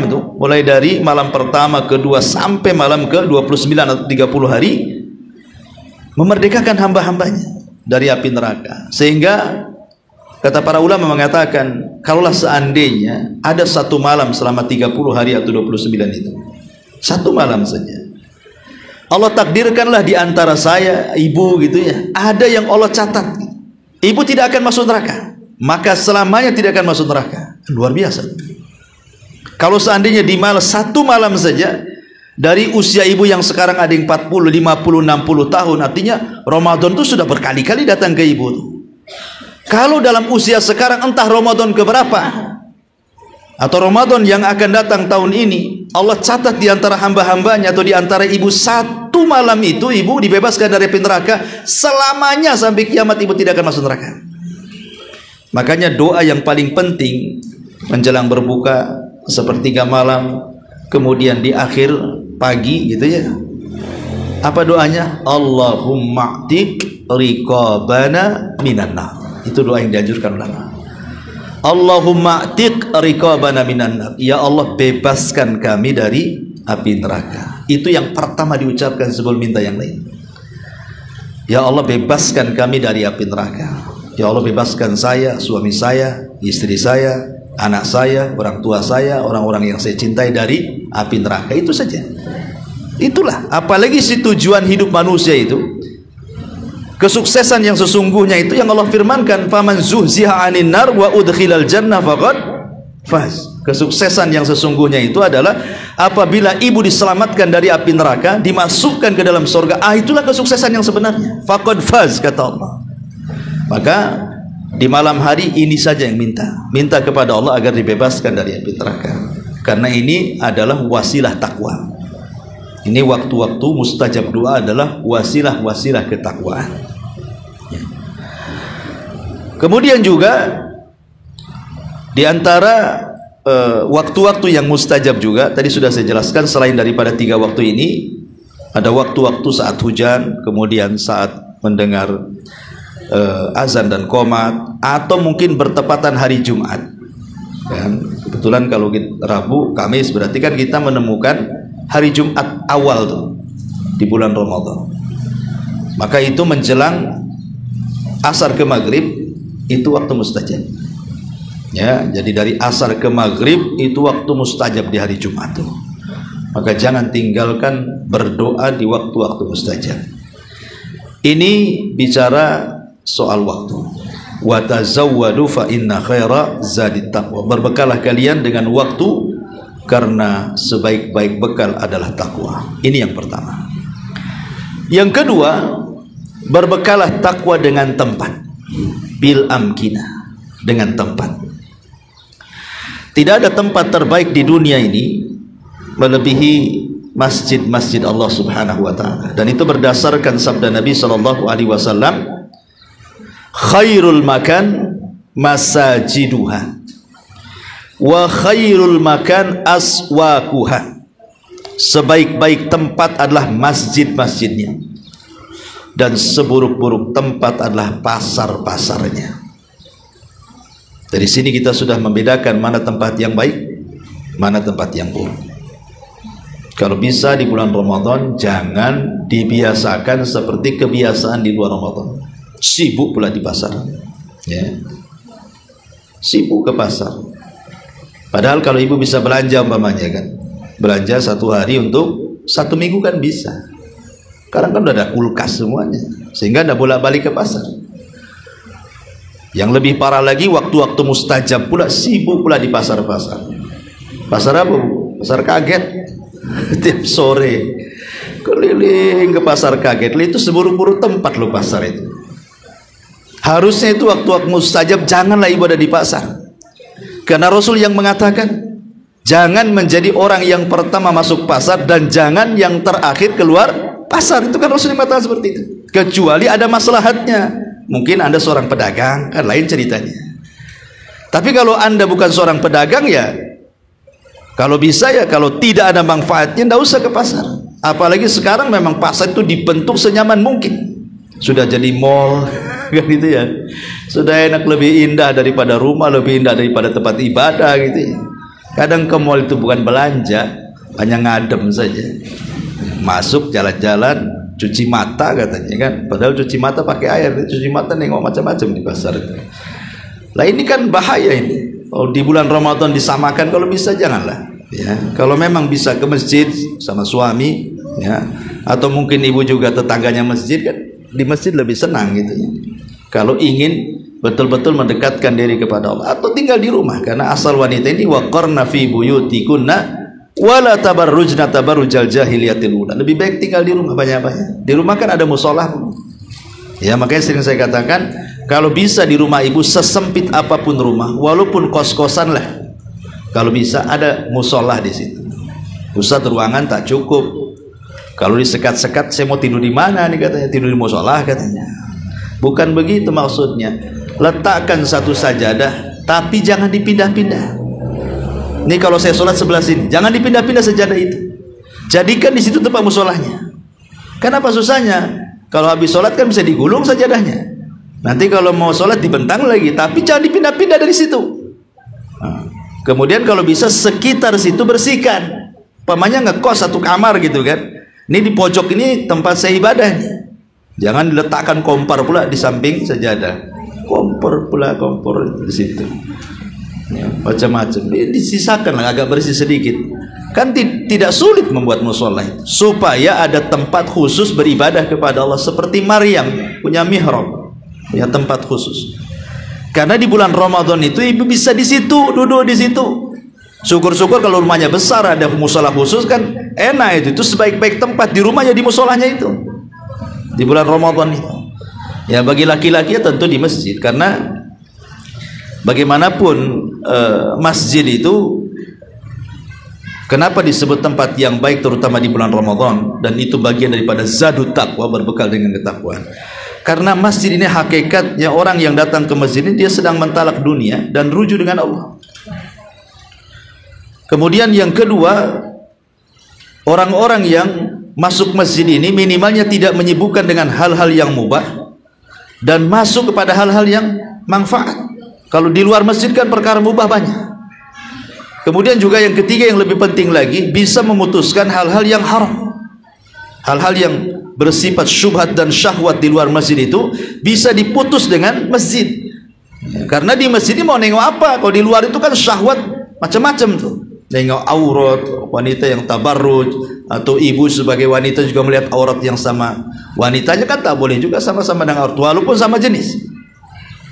itu, mulai dari malam pertama, kedua sampai malam ke-29 atau 30 hari, memerdekakan hamba-hambanya dari api neraka. Sehingga kata para ulama mengatakan, kalaulah seandainya ada satu malam selama 30 hari atau 29 itu, satu malam saja, Allah takdirkanlah di antara saya, ibu gitu ya, ada yang Allah catat ibu tidak akan masuk neraka, maka selamanya tidak akan masuk neraka. Luar biasa. Kalau seandainya di malam satu malam saja, dari usia ibu yang sekarang ada yang 40, 50, 60 tahun, artinya Ramadan itu sudah berkali-kali datang ke ibu tuh. Kalau dalam usia sekarang entah Ramadan keberapa atau Ramadan yang akan datang tahun ini, Allah catat di antara hamba-hambanya atau di antara ibu, satu malam itu ibu dibebaskan dari api neraka, selamanya sampai kiamat ibu tidak akan masuk neraka. Makanya doa yang paling penting menjelang berbuka, sepertiga malam, kemudian di akhir pagi gitu ya. Apa doanya? Allahumma a'tik riqabana minan nar. Itu doa yang dianjurkan ulama. Allahumma a'tik riqabana minan nar. Ya Allah, bebaskan kami dari api neraka. Itu yang pertama diucapkan sebelum minta yang lain. Ya Allah, bebaskan kami dari api neraka. Ya Allah, bebaskan saya, suami saya, istri saya, anak saya, orang tua saya, orang-orang yang saya cintai dari api neraka. Itu saja. Itulah, apalagi si tujuan hidup manusia itu, kesuksesan yang sesungguhnya itu yang Allah firmankan, faman zuhziha 'anil nar wa udkhilal jannah faqad faz. Kesuksesan yang sesungguhnya itu adalah apabila ibu diselamatkan dari api neraka, dimasukkan ke dalam surga. Itulah kesuksesan yang sebenarnya. Faqad faz, kata Allah. Maka di malam hari ini saja yang minta kepada Allah agar dibebaskan dari api neraka, karena ini adalah wasilah takwa. Ini waktu-waktu mustajab doa adalah wasilah-wasilah ketakwaan. Kemudian juga di antara waktu-waktu yang mustajab juga, tadi sudah saya jelaskan, selain daripada 3 waktu ini, ada waktu-waktu saat hujan, kemudian saat mendengar azan dan qomat, atau mungkin bertepatan hari Jumat. Dan kebetulan kalau Rabu, Kamis, berarti kan kita menemukan hari Jumat awal tuh di bulan Ramadan. Maka itu menjelang asar ke maghrib, itu waktu mustajab. Ya, jadi dari asar ke maghrib itu waktu mustajab di hari Jumat tuh. Maka jangan tinggalkan berdoa di waktu-waktu mustajab. Ini bicara soal waktu. Wa tazawwadu fa inna khaira zadit taqwa. Berbekalah kalian dengan waktu, karena sebaik-baik bekal adalah takwa. Ini yang pertama. Yang kedua, berbekalah takwa dengan tempat. bil amkinah, dengan tempat. Tidak ada tempat terbaik di dunia ini melebihi masjid-masjid Allah Subhanahu wa taala. Dan itu berdasarkan sabda Nabi sallallahu alaihi wasallam, khairul makan masajiduha wa khairul makan aswaquha. Sebaik-baik tempat adalah masjid-masjidnya, dan seburuk-buruk tempat adalah pasar-pasarnya. Dari sini kita sudah membedakan mana tempat yang baik, mana tempat yang buruk. Kalau bisa di bulan Ramadan jangan dibiasakan seperti kebiasaan di luar Ramadan. Sibuk pula di pasar, ya. Sibuk ke pasar. Padahal kalau ibu bisa belanja umpamanya kan, belanja 1 hari untuk 1 minggu kan bisa. Sekarang kan udah ada kulkas semuanya, sehingga tidak bolak-balik ke pasar. Yang lebih parah lagi, waktu-waktu mustajab pula sibuk pula di pasar-pasar. Pasar apa, Bu? Pasar kaget. Tiap sore keliling ke pasar kaget. Itu seburuk-buruk tempat loh pasar itu. Harusnya itu waktu-waktu mustajab janganlah ibu ada di pasar. Karena Rasul yang mengatakan, jangan menjadi orang yang pertama masuk pasar dan jangan yang terakhir keluar pasar. Itu kan Rasul yang mengatakan seperti itu. Kecuali ada maslahatnya. Mungkin Anda seorang pedagang, kan lain ceritanya. Tapi kalau Anda bukan seorang pedagang, ya kalau bisa ya, kalau tidak ada manfaatnya tidak usah ke pasar. Apalagi sekarang memang pasar itu dibentuk senyaman mungkin. Sudah jadi mall kan gitu ya. Sudah enak, lebih indah daripada rumah, lebih indah daripada tempat ibadah gitu ya. Kadang ke mall itu bukan belanja, hanya ngadem saja. Masuk jalan-jalan, cuci mata katanya kan, padahal cuci mata pakai air, cuci mata nengok macam-macam di pasar itu. Lah ini kan bahaya ini. Oh, di bulan Ramadan disamakan, kalau bisa janganlah. Ya, kalau memang bisa ke masjid sama suami, ya, atau mungkin ibu juga tetangganya masjid kan, di masjid lebih senang gitu ya. Kalau ingin betul-betul mendekatkan diri kepada Allah, atau tinggal di rumah, karena asal wanita ini waqarna fi buyutikunna wala tabarrujna tabarrujal jahiliyatil ula. Lebih baik tinggal di rumah banyak-banyak. Di rumah kan ada musolah. Ya, makanya sering saya katakan, kalau bisa di rumah ibu sesempit apapun rumah, walaupun kos-kosan lah, kalau bisa ada musolah di situ. Ustaz, ruangan tak cukup. Kalau disekat-sekat, saya mau tidur di mana nih katanya, tidur di musolah katanya. Bukan begitu maksudnya. Letakkan satu sajadah, tapi jangan dipindah-pindah. Ini kalau saya sholat sebelah sini, jangan dipindah-pindah sajadah itu. Jadikan di situ tempat musolahnya. Kenapa susahnya? Kalau habis sholat kan bisa digulung sajadahnya. Nanti kalau mau sholat dibentang lagi, tapi jangan dipindah-pindah dari situ. Nah, kemudian kalau bisa sekitar situ bersihkan. Pamannya ngekos satu kamar gitu kan. Ini di pojok ini tempat saya ibadah nih. Jangan diletakkan kompor pula di samping sajadah. Kompor di situ. Ya, macam-macam disisakan agak bersih sedikit kan, tidak sulit membuat musola itu, supaya ada tempat khusus beribadah kepada Allah, seperti Maryam punya mihrab, punya tempat khusus. Karena di bulan Ramadan itu ibu bisa di situ, duduk di situ. Syukur-syukur kalau rumahnya besar ada musola khusus kan enak itu sebaik-baik tempat di rumahnya di musolanya itu di bulan Ramadan itu. Ya, bagi laki-laki ya tentu di masjid, karena bagaimanapun masjid itu kenapa disebut tempat yang baik terutama di bulan Ramadan, dan itu bagian daripada zadut taqwa, berbekal dengan ketakwaan. Karena masjid ini hakikatnya orang yang datang ke masjid ini dia sedang mentalak dunia dan rujuk dengan Allah. Kemudian yang kedua, orang-orang yang masuk masjid ini minimalnya tidak menyibukkan dengan hal-hal yang mubah dan masuk kepada hal-hal yang manfaat. Kalau di luar masjid kan perkara mubah banyak. Kemudian juga yang ketiga yang lebih penting lagi, bisa memutuskan hal-hal yang haram. Hal-hal yang bersifat syubhat dan syahwat di luar masjid itu bisa diputus dengan masjid. Karena di masjid ini mau nengok apa? Kalau di luar itu kan syahwat macam-macam tuh. Nengok aurat wanita yang tabarruj, atau ibu sebagai wanita juga melihat aurat yang sama wanitanya, kan tak boleh juga sama-sama dengan aurat walaupun sama jenis.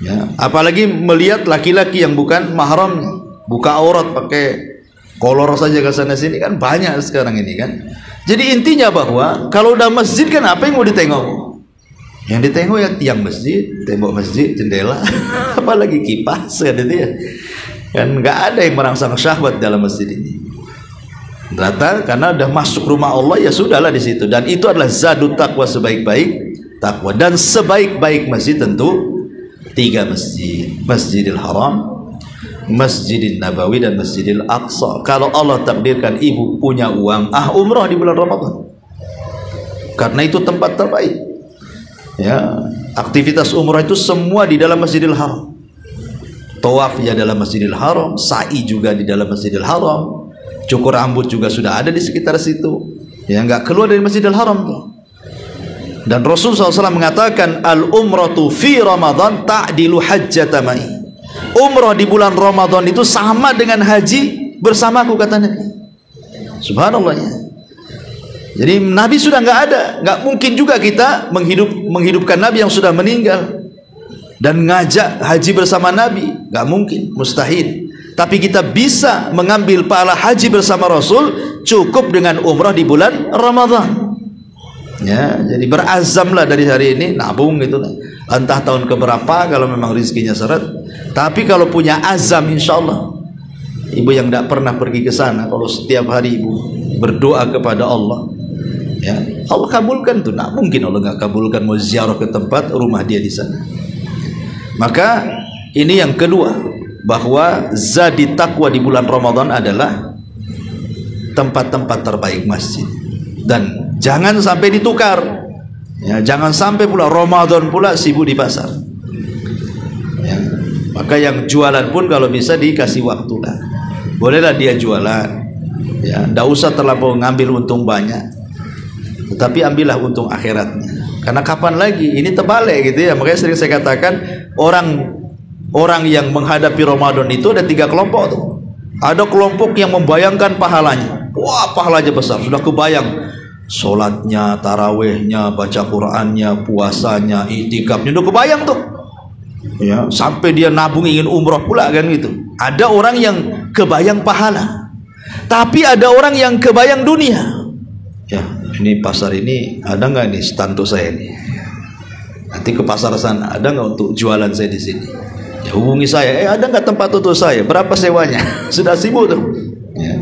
Ya, apalagi melihat laki-laki yang bukan mahramnya, buka aurat pakai kolor saja ke sana sini, kan banyak sekarang ini kan. Jadi intinya bahwa kalau udah masjid kan apa yang mau ditengok? Yang ditengok ya tiang masjid, tembok masjid, jendela, apalagi kipas kan itu ya. Kan nggak ada yang merangsang syahwat dalam masjid ini. Rata karena udah masuk rumah Allah ya sudahlah di situ. Dan itu adalah zadut taqwa, sebaik-baik takwa. Dan sebaik-baik masjid tentu 3 masjid: Masjidil Haram, Masjidil Nabawi, dan Masjidil Aqsa. Kalau Allah takdirkan ibu punya uang, umrah di bulan Ramadan, karena itu tempat terbaik. Ya, aktivitas umrah itu semua di dalam Masjidil Haram. Tawaf ya dalam Masjidil Haram, sa'i juga di dalam Masjidil Haram, cukur rambut juga sudah ada di sekitar situ. Ya, nggak keluar dari Masjidil Haram tuh. Dan Rasul SAW mengatakan, al-umratu fi Ramadan ta'dilu hajjata ma'i. Umrah di bulan Ramadan itu sama dengan haji bersamaku, kata Nabi. Subhanallah ya. Jadi Nabi sudah nggak ada, nggak mungkin juga kita menghidupkan Nabi yang sudah meninggal dan ngajak haji bersama Nabi, nggak mungkin, mustahil. Tapi kita bisa mengambil pahala haji bersama Rasul cukup dengan umrah di bulan Ramadan. Ya, jadi berazamlah dari hari ini nabung gitu, entah tahun keberapa kalau memang rezekinya seret. Tapi kalau punya azam, insya Allah. Ibu yang tidak pernah pergi ke sana, kalau setiap hari ibu berdoa kepada Allah, ya Allah kabulkan tuh. Nah, mungkin Allah nggak kabulkan, mau ziarah ke tempat rumah dia di sana. Maka ini yang kedua, bahwa zadi taqwa di bulan Ramadan adalah tempat-tempat terbaik masjid. Dan jangan sampai ditukar, ya, jangan sampai pula Ramadan pula sibuk di pasar, ya. Maka yang jualan pun kalau bisa dikasih waktu lah, bolehlah dia jualan, ya, tidak usah terlalu ngambil untung banyak, tetapi ambillah untung akhiratnya. Karena kapan lagi ini terbalik gitu ya. Makanya sering saya katakan, orang yang menghadapi Ramadan itu ada 3 kelompok tuh. Ada kelompok yang membayangkan pahalanya, wah pahalanya besar, sudah kebayang sholatnya, tarawehnya, baca Qurannya, puasanya, iktikafnya, udah kebayang tuh, ya, sampai dia nabung ingin umroh pula kan gitu. Ada orang yang kebayang pahala, tapi ada orang yang kebayang dunia. Ya, ini pasar ini ada nggak nih stand untuk saya nih? Nanti ke pasar sana ada nggak untuk jualan saya di sini? Ya, hubungi saya. Ada nggak tempat untuk saya? Berapa sewanya? Sudah sibuk tuh. Ya.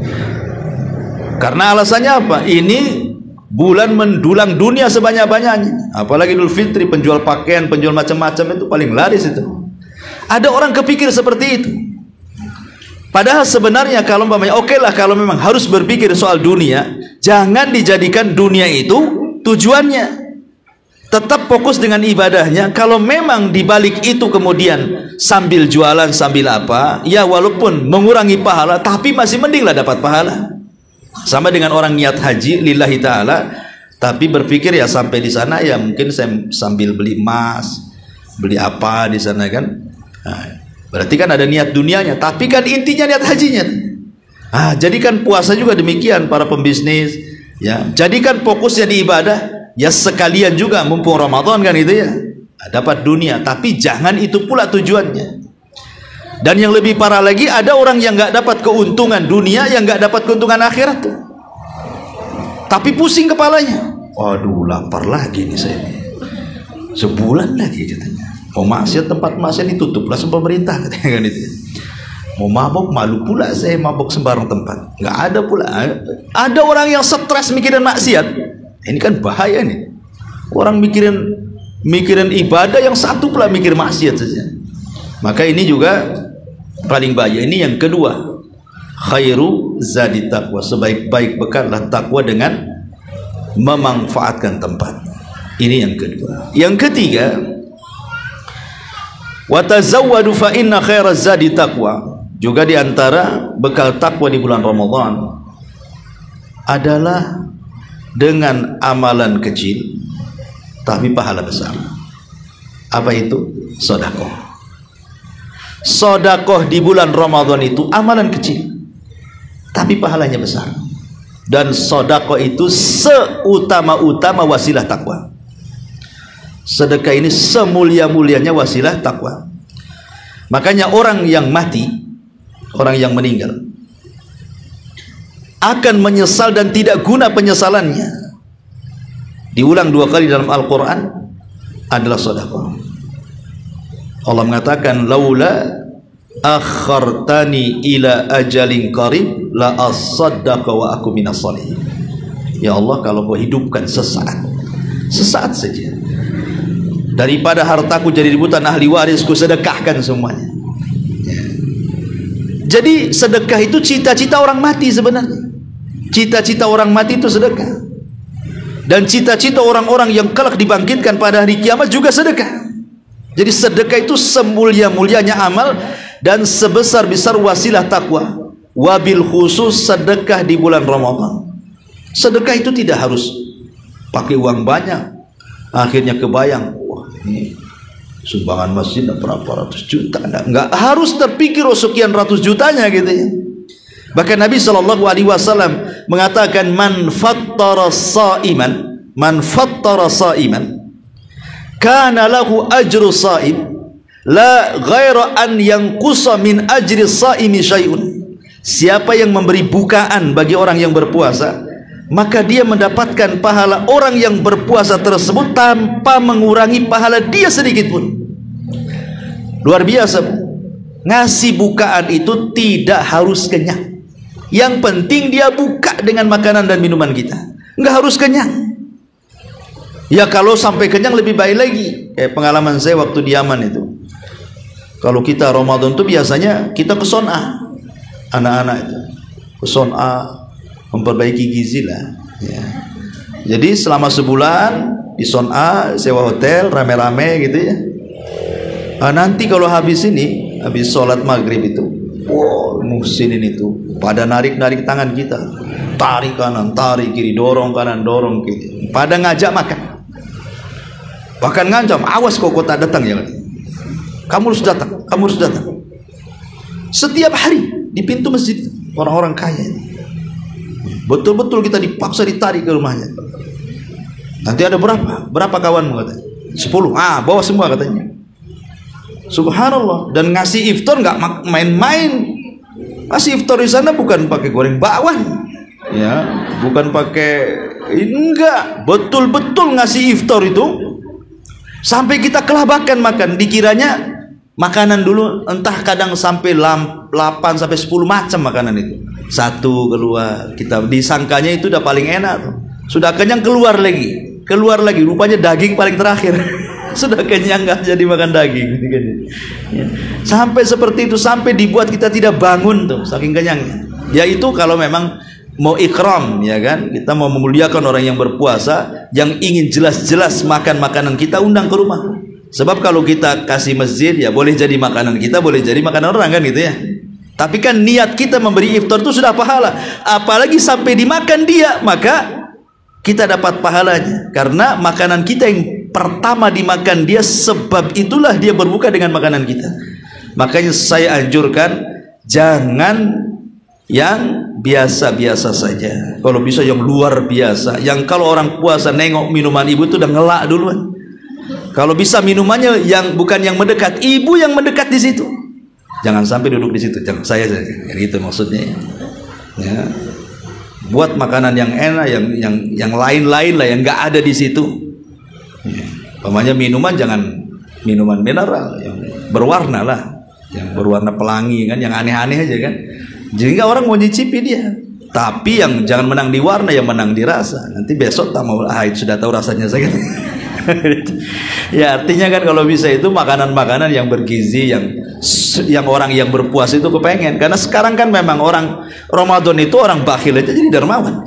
Karena alasannya apa? Ini bulan mendulang dunia sebanyak-banyaknya. Apalagi Idul Fitri, penjual pakaian, penjual macam-macam itu paling laris itu. Ada orang kepikir seperti itu. Padahal sebenarnya kalau umpamanya oke lah, kalau memang harus berpikir soal dunia, jangan dijadikan dunia itu tujuannya. Tetap fokus dengan ibadahnya. Kalau memang dibalik itu kemudian sambil jualan, sambil apa, ya walaupun mengurangi pahala, tapi masih mendinglah dapat pahala. Sama dengan orang niat haji lillahi ta'ala, tapi berpikir ya sampai di sana ya mungkin saya sambil beli emas, beli apa di sana kan. Nah, berarti kan ada niat dunianya, tapi kan intinya niat hajinya. Jadikan puasa juga demikian para pembisnis, ya. Jadikan fokusnya di ibadah. Ya sekalian juga mumpung Ramadan kan itu ya, dapat dunia, tapi jangan itu pula tujuannya. Dan yang lebih parah lagi, ada orang yang nggak dapat keuntungan dunia, yang nggak dapat keuntungan akhirat tuh. Tapi pusing kepalanya. Waduh, lapar lagi nih saya nih. Sebulan lagi katanya. Mau maksiat, tempat maksiat ditutuplah sama pemerintah katanya kan itu. Mau mabok, malu pula saya mabok sembarang tempat. Nggak ada pula. Ada orang yang stres mikirin maksiat. Ini kan bahaya nih. Orang mikirin ibadah, yang satu pula mikir maksiat saja. Maka ini juga paling bahaya. Ini yang kedua. Khairu zadi taqwa. Sebaik-baik bekallah takwa dengan memanfaatkan tempat. Ini yang kedua. Yang ketiga, wa tazawwadu fa inna khairaz zadi taqwa. Juga di antara bekal takwa di bulan Ramadan adalah dengan amalan kecil tapi pahala besar. Apa itu? Sedekah. Sedekah di bulan Ramadan itu amalan kecil tapi pahalanya besar. Dan sedekah itu seutama-utama wasilah takwa. Sedekah ini semulia-mulianya wasilah takwa. Makanya orang yang mati, orang yang meninggal, akan menyesal dan tidak guna penyesalannya. Diulang 2 kali dalam Al-Quran. adalah sedekah. Allah mengatakan, laula akhartani ila ajalin qarib la asaddaqa wa aku minas shalihin. Ya Allah, kalau kau hidupkan sesaat saja, daripada hartaku jadi rebutan ahli waris, ku sedekahkan semuanya. Jadi sedekah itu cita-cita orang mati sebenarnya. Cita-cita orang mati itu sedekah. Dan cita-cita orang-orang yang kelak dibangkitkan pada hari kiamat juga sedekah. Jadi sedekah itu semulia-mulianya amal dan sebesar-besar wasilah takwa. Wabil khusus sedekah di bulan Ramadan. Sedekah itu tidak harus pakai uang banyak. Akhirnya kebayang, wah ini sumbangan masjid berapa ratus juta. Enggak harus terpikir sekian ratus jutanya gitu ya. Bahkan Nabi SAW mengatakan, man fattara sa'iman kana lahu ajru sa'im la ghaira an yanqusa min ajri sa'imi syai'un. Siapa yang memberi bukaan bagi orang yang berpuasa, maka dia mendapatkan pahala orang yang berpuasa tersebut tanpa mengurangi pahala dia sedikit pun. Luar biasa. Ngasih bukaan itu tidak harus kenyang. Yang penting dia buka dengan makanan dan minuman kita. Nggak harus kenyang. Ya kalau sampai kenyang lebih baik lagi. Pengalaman saya waktu di Yaman itu, kalau kita Ramadan itu biasanya kita ke Son'a, anak-anak itu ke Son'a memperbaiki gizi lah ya. Jadi selama sebulan di Son'a sewa hotel rame-rame gitu ya. Nanti kalau habis sholat maghrib itu, muhsinin itu pada narik-narik tangan kita, tarik kanan, tarik kiri, dorong kanan, dorong kiri, pada ngajak makan. Bahkan ngancam, awas kok tak datang ya, kamu harus datang, kamu harus datang. Setiap hari di pintu masjid orang-orang kaya ini, betul-betul kita dipaksa ditarik ke rumahnya. Nanti ada berapa kawanmu katanya? 10. Bawa semua katanya. Subhanallah. Dan ngasih iftar nggak main-main. Ngasih iftar di sana bukan pakai goreng bakwan, ya, bukan pakai enggak, betul-betul ngasih iftar itu sampai kita kelabakan makan. Dikiranya makanan dulu entah kadang sampai 8 sampai 10 macam makanan itu. Satu keluar, kita disangkanya itu udah paling enak tuh. Sudah kenyang keluar lagi, rupanya daging paling terakhir. Sudah kenyang nggak jadi makan daging. Sampai seperti itu, sampai dibuat kita tidak bangun tuh saking kenyangnya. Yaitu kalau memang mau ikram, ya kan, kita mau memuliakan orang yang berpuasa, yang ingin jelas-jelas makan makanan kita, undang ke rumah. Sebab kalau kita kasih masjid, ya boleh jadi makanan kita, boleh jadi makanan orang kan gitu ya. Tapi kan niat kita memberi iftar itu sudah pahala. Apalagi sampai dimakan dia, maka kita dapat pahalanya. Karena makanan kita yang pertama dimakan dia, sebab itulah dia berbuka dengan makanan kita. Makanya saya anjurkan jangan yang biasa-biasa saja. Kalau bisa yang luar biasa, yang kalau orang puasa nengok minuman ibu itu udah ngelak duluan. Kalau bisa minumannya yang bukan yang mendekat, ibu yang mendekat di situ. Jangan sampai duduk di situ. Jangan saya gitu maksudnya. Ya. Buat makanan yang enak, yang lain-lain lah, yang nggak ada di situ. Pamannya minuman jangan minuman mineral, yang berwarna lah, yang berwarna pelangi kan, yang aneh-aneh aja kan. Jadi orang mau nyicipi dia. Tapi yang jangan menang di warna, yang menang di rasa. Nanti besok tak mau, sudah tahu rasanya saya. Ya artinya kan kalau bisa itu makanan-makanan yang bergizi, yang orang yang berpuasa itu kepengen. Karena sekarang kan memang orang Ramadan itu orang bakhil aja jadi dermawan.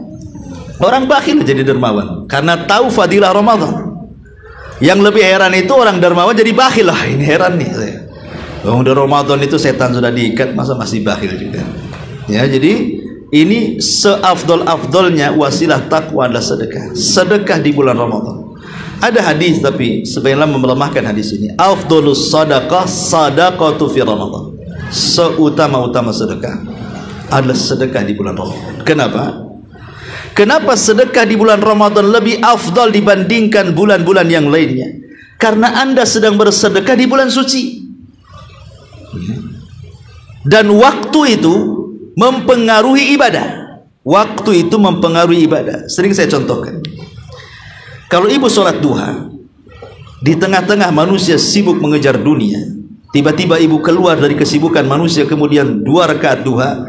Orang bakhil jadi dermawan karena tahu fadilah Ramadan. Yang lebih heran itu orang dermawan jadi bakhil. Ini heran nih saya. Udah Ramadan itu setan sudah diikat, masa masih bakhil juga. Ya, jadi ini seafdol-afdolnya wasilah takwa adalah sedekah. Sedekah di bulan Ramadan. Ada hadis tapi sebenarnya melemahkan hadis ini. Afdolus sadaqah sadaqatu fi Ramadan. Seutama-utama sedekah adalah sedekah di bulan Ramadan. Kenapa? Kenapa sedekah di bulan Ramadan lebih afdal dibandingkan bulan-bulan yang lainnya? Karena Anda sedang bersedekah di bulan suci. Dan waktu itu mempengaruhi ibadah. Waktu itu mempengaruhi ibadah. Sering saya contohkan. Kalau ibu sholat duha, Di tengah-tengah manusia sibuk mengejar dunia, tiba-tiba ibu keluar dari kesibukan manusia, kemudian 2 rakaat duha,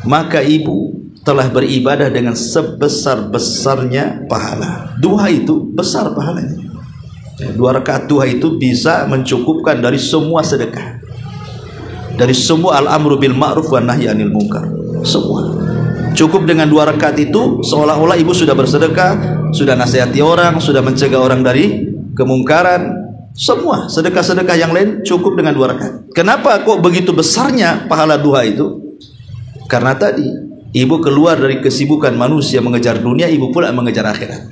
maka ibu telah beribadah dengan sebesar-besarnya pahala. Duha itu besar pahalanya. 2 rakaat duha itu bisa mencukupkan dari semua sedekah, dari semua al-amru bil ma'ruf wa nahyi anil munkar. Semua cukup dengan 2 rakaat itu, seolah-olah ibu sudah bersedekah, sudah nasihati orang, sudah mencegah orang dari kemungkaran. Semua sedekah-sedekah yang lain cukup dengan 2 rakaat. Kenapa kok begitu besarnya pahala duha itu? Karena tadi ibu keluar dari kesibukan manusia mengejar dunia, ibu pula mengejar akhirat.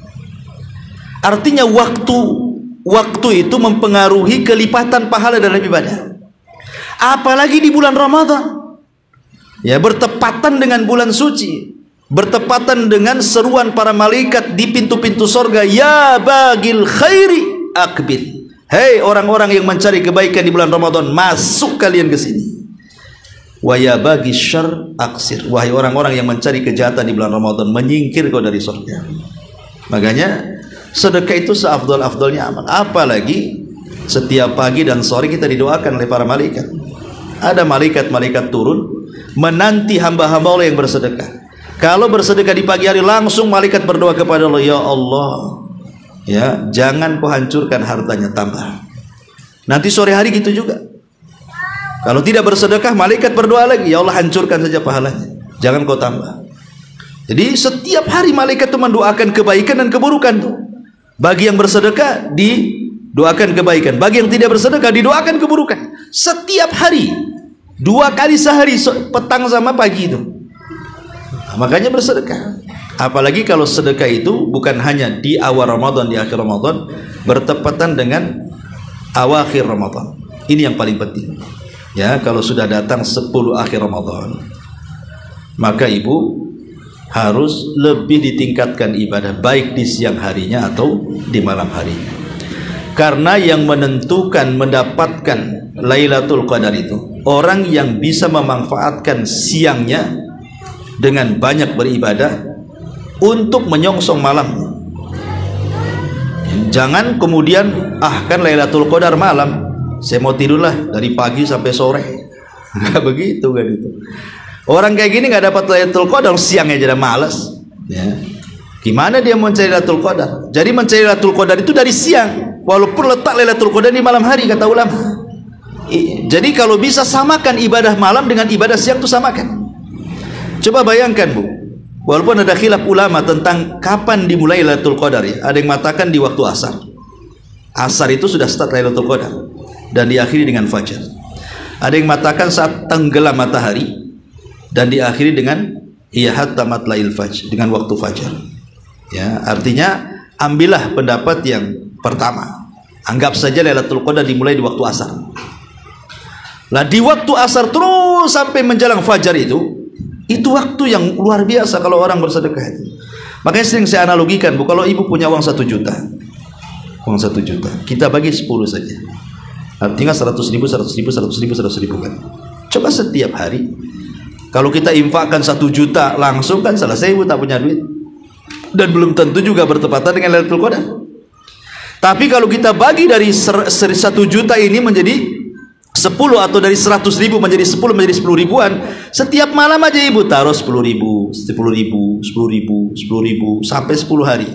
Artinya waktu itu mempengaruhi kelipatan pahala dalam ibadah. Apalagi di bulan Ramadan, ya, bertepatan dengan bulan suci, bertepatan dengan seruan para malaikat di pintu-pintu sorga, ya bagil khairi akbil. Hei orang-orang yang mencari kebaikan di bulan Ramadan, masuk kalian ke sini. Wa ya bagi syarr aksir. Wahai orang-orang yang mencari kejahatan di bulan Ramadan, menyingkir kau dari surga. Makanya sedekah itu seafdal-afdalnya amal. Apalagi setiap pagi dan sore kita didoakan oleh para malaikat. Ada malaikat-malaikat turun menanti hamba-hamba Allah yang bersedekah. Kalau bersedekah di pagi hari, langsung malaikat berdoa kepada Allah, ya Allah, ya, jangan kau hancurkan hartanya, tambah. Nanti sore hari gitu juga. Kalau tidak bersedekah, malaikat berdoa lagi, ya Allah, hancurkan saja pahalanya, jangan kau tambah. Jadi setiap hari malaikat itu mendoakan kebaikan dan keburukan tuh. Bagi yang bersedekah didoakan kebaikan, bagi yang tidak bersedekah didoakan keburukan. Setiap hari, 2 kali sehari, petang sama pagi itu. Makanya bersedekah. Apalagi kalau sedekah itu bukan hanya di awal Ramadan, di akhir Ramadan, bertepatan dengan awakhir Ramadan. Ini yang paling penting. Ya, kalau sudah datang 10 akhir Ramadan, maka ibu harus lebih ditingkatkan ibadah, baik di siang harinya atau di malam harinya. Karena yang menentukan mendapatkan Lailatul Qadar itu orang yang bisa memanfaatkan siangnya dengan banyak beribadah untuk menyongsong malamnya. Jangan kemudian, kan Lailatul Qadar malam, saya mau tidurlah dari pagi sampai sore. Nggak begitu kan itu. Orang kayak gini nggak dapat Lailatul Qadar, siangnya jadi malas. Ya. Gimana dia mencari Lailatul Qadar? Jadi mencari Lailatul Qadar itu dari siang, walaupun letak Lailatul Qadar di malam hari, kata ulama. Jadi kalau bisa samakan ibadah malam dengan ibadah siang, itu samakan. Coba bayangkan Bu, walaupun ada khilaf ulama tentang kapan dimulai Lailatul Qadar, ya. Ada yang mengatakan di waktu asar. Asar itu sudah start Lailatul Qadar dan diakhiri dengan fajar. Ada yang mengatakan saat tenggelam matahari dan diakhiri dengan hatta matla'il fajr, dengan waktu fajar. Ya, artinya ambillah pendapat yang pertama. Anggap saja Lailatul Qadar dimulai di waktu asar. Lah di waktu asar terus sampai menjelang fajar itu waktu yang luar biasa kalau orang bersedekah itu. Makanya sering saya analogikan, Bu, kalau ibu punya uang 1 juta, kita bagi 10 saja. Artinya 100.000 kan. Coba setiap hari kalau kita infakkan 1 juta langsung, kan selesai, ibu tak punya duit. Dan belum tentu juga bertepatan dengan Lailatul Qadar. Tapi kalau kita bagi dari 1 juta ini menjadi 10, atau dari 100.000 menjadi 10 menjadi 10 ribuan, setiap malam aja ibu taruh 10.000, 10.000, 10.000, 10.000 sampai 10 hari.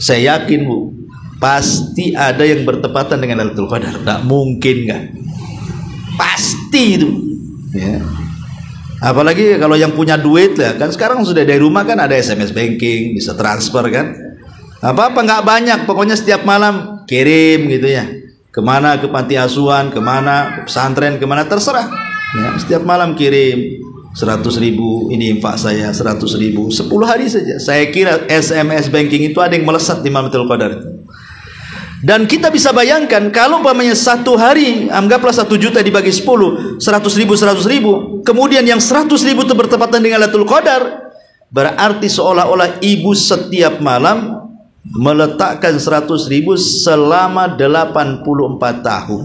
Saya yakin Bu, pasti ada yang bertepatan dengan Lailatul Qadar. Tak mungkin kan? Pasti itu. Ya. Apalagi kalau yang punya duit lah, kan sekarang sudah dari rumah kan ada SMS banking, bisa transfer kan. Apa-apa nggak banyak, pokoknya setiap malam kirim gitu ya. Kemana, ke panti asuhan, kemana, ke pesantren, kemana, terserah. Ya, setiap malam kirim 100.000, ini infak saya 100.000, 10 hari saja. Saya kira SMS banking itu ada yang melesat di Lailatul Qadar itu. Dan kita bisa bayangkan kalau umpamanya 1 hari, anggaplah 1 juta dibagi 10, 100.000, kemudian yang 100.000 itu bertepatan dengan Lailatul Qadar, berarti seolah-olah ibu setiap malam meletakkan 100.000 selama 84 tahun,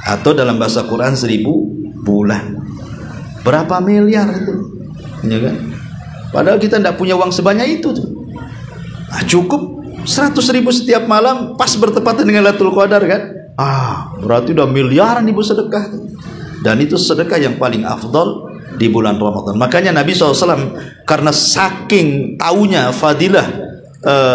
atau dalam bahasa Quran 1000 bulan. Berapa miliar itu, ya kan? Padahal kita tidak punya uang sebanyak itu tuh. Cukup 100.000 setiap malam pas bertepatan dengan Lailatul Qadar kan? Berarti udah miliaran ibu sedekah. Dan itu sedekah yang paling afdal di bulan Ramadan. Makanya Nabi SAW karena saking taunya fadilah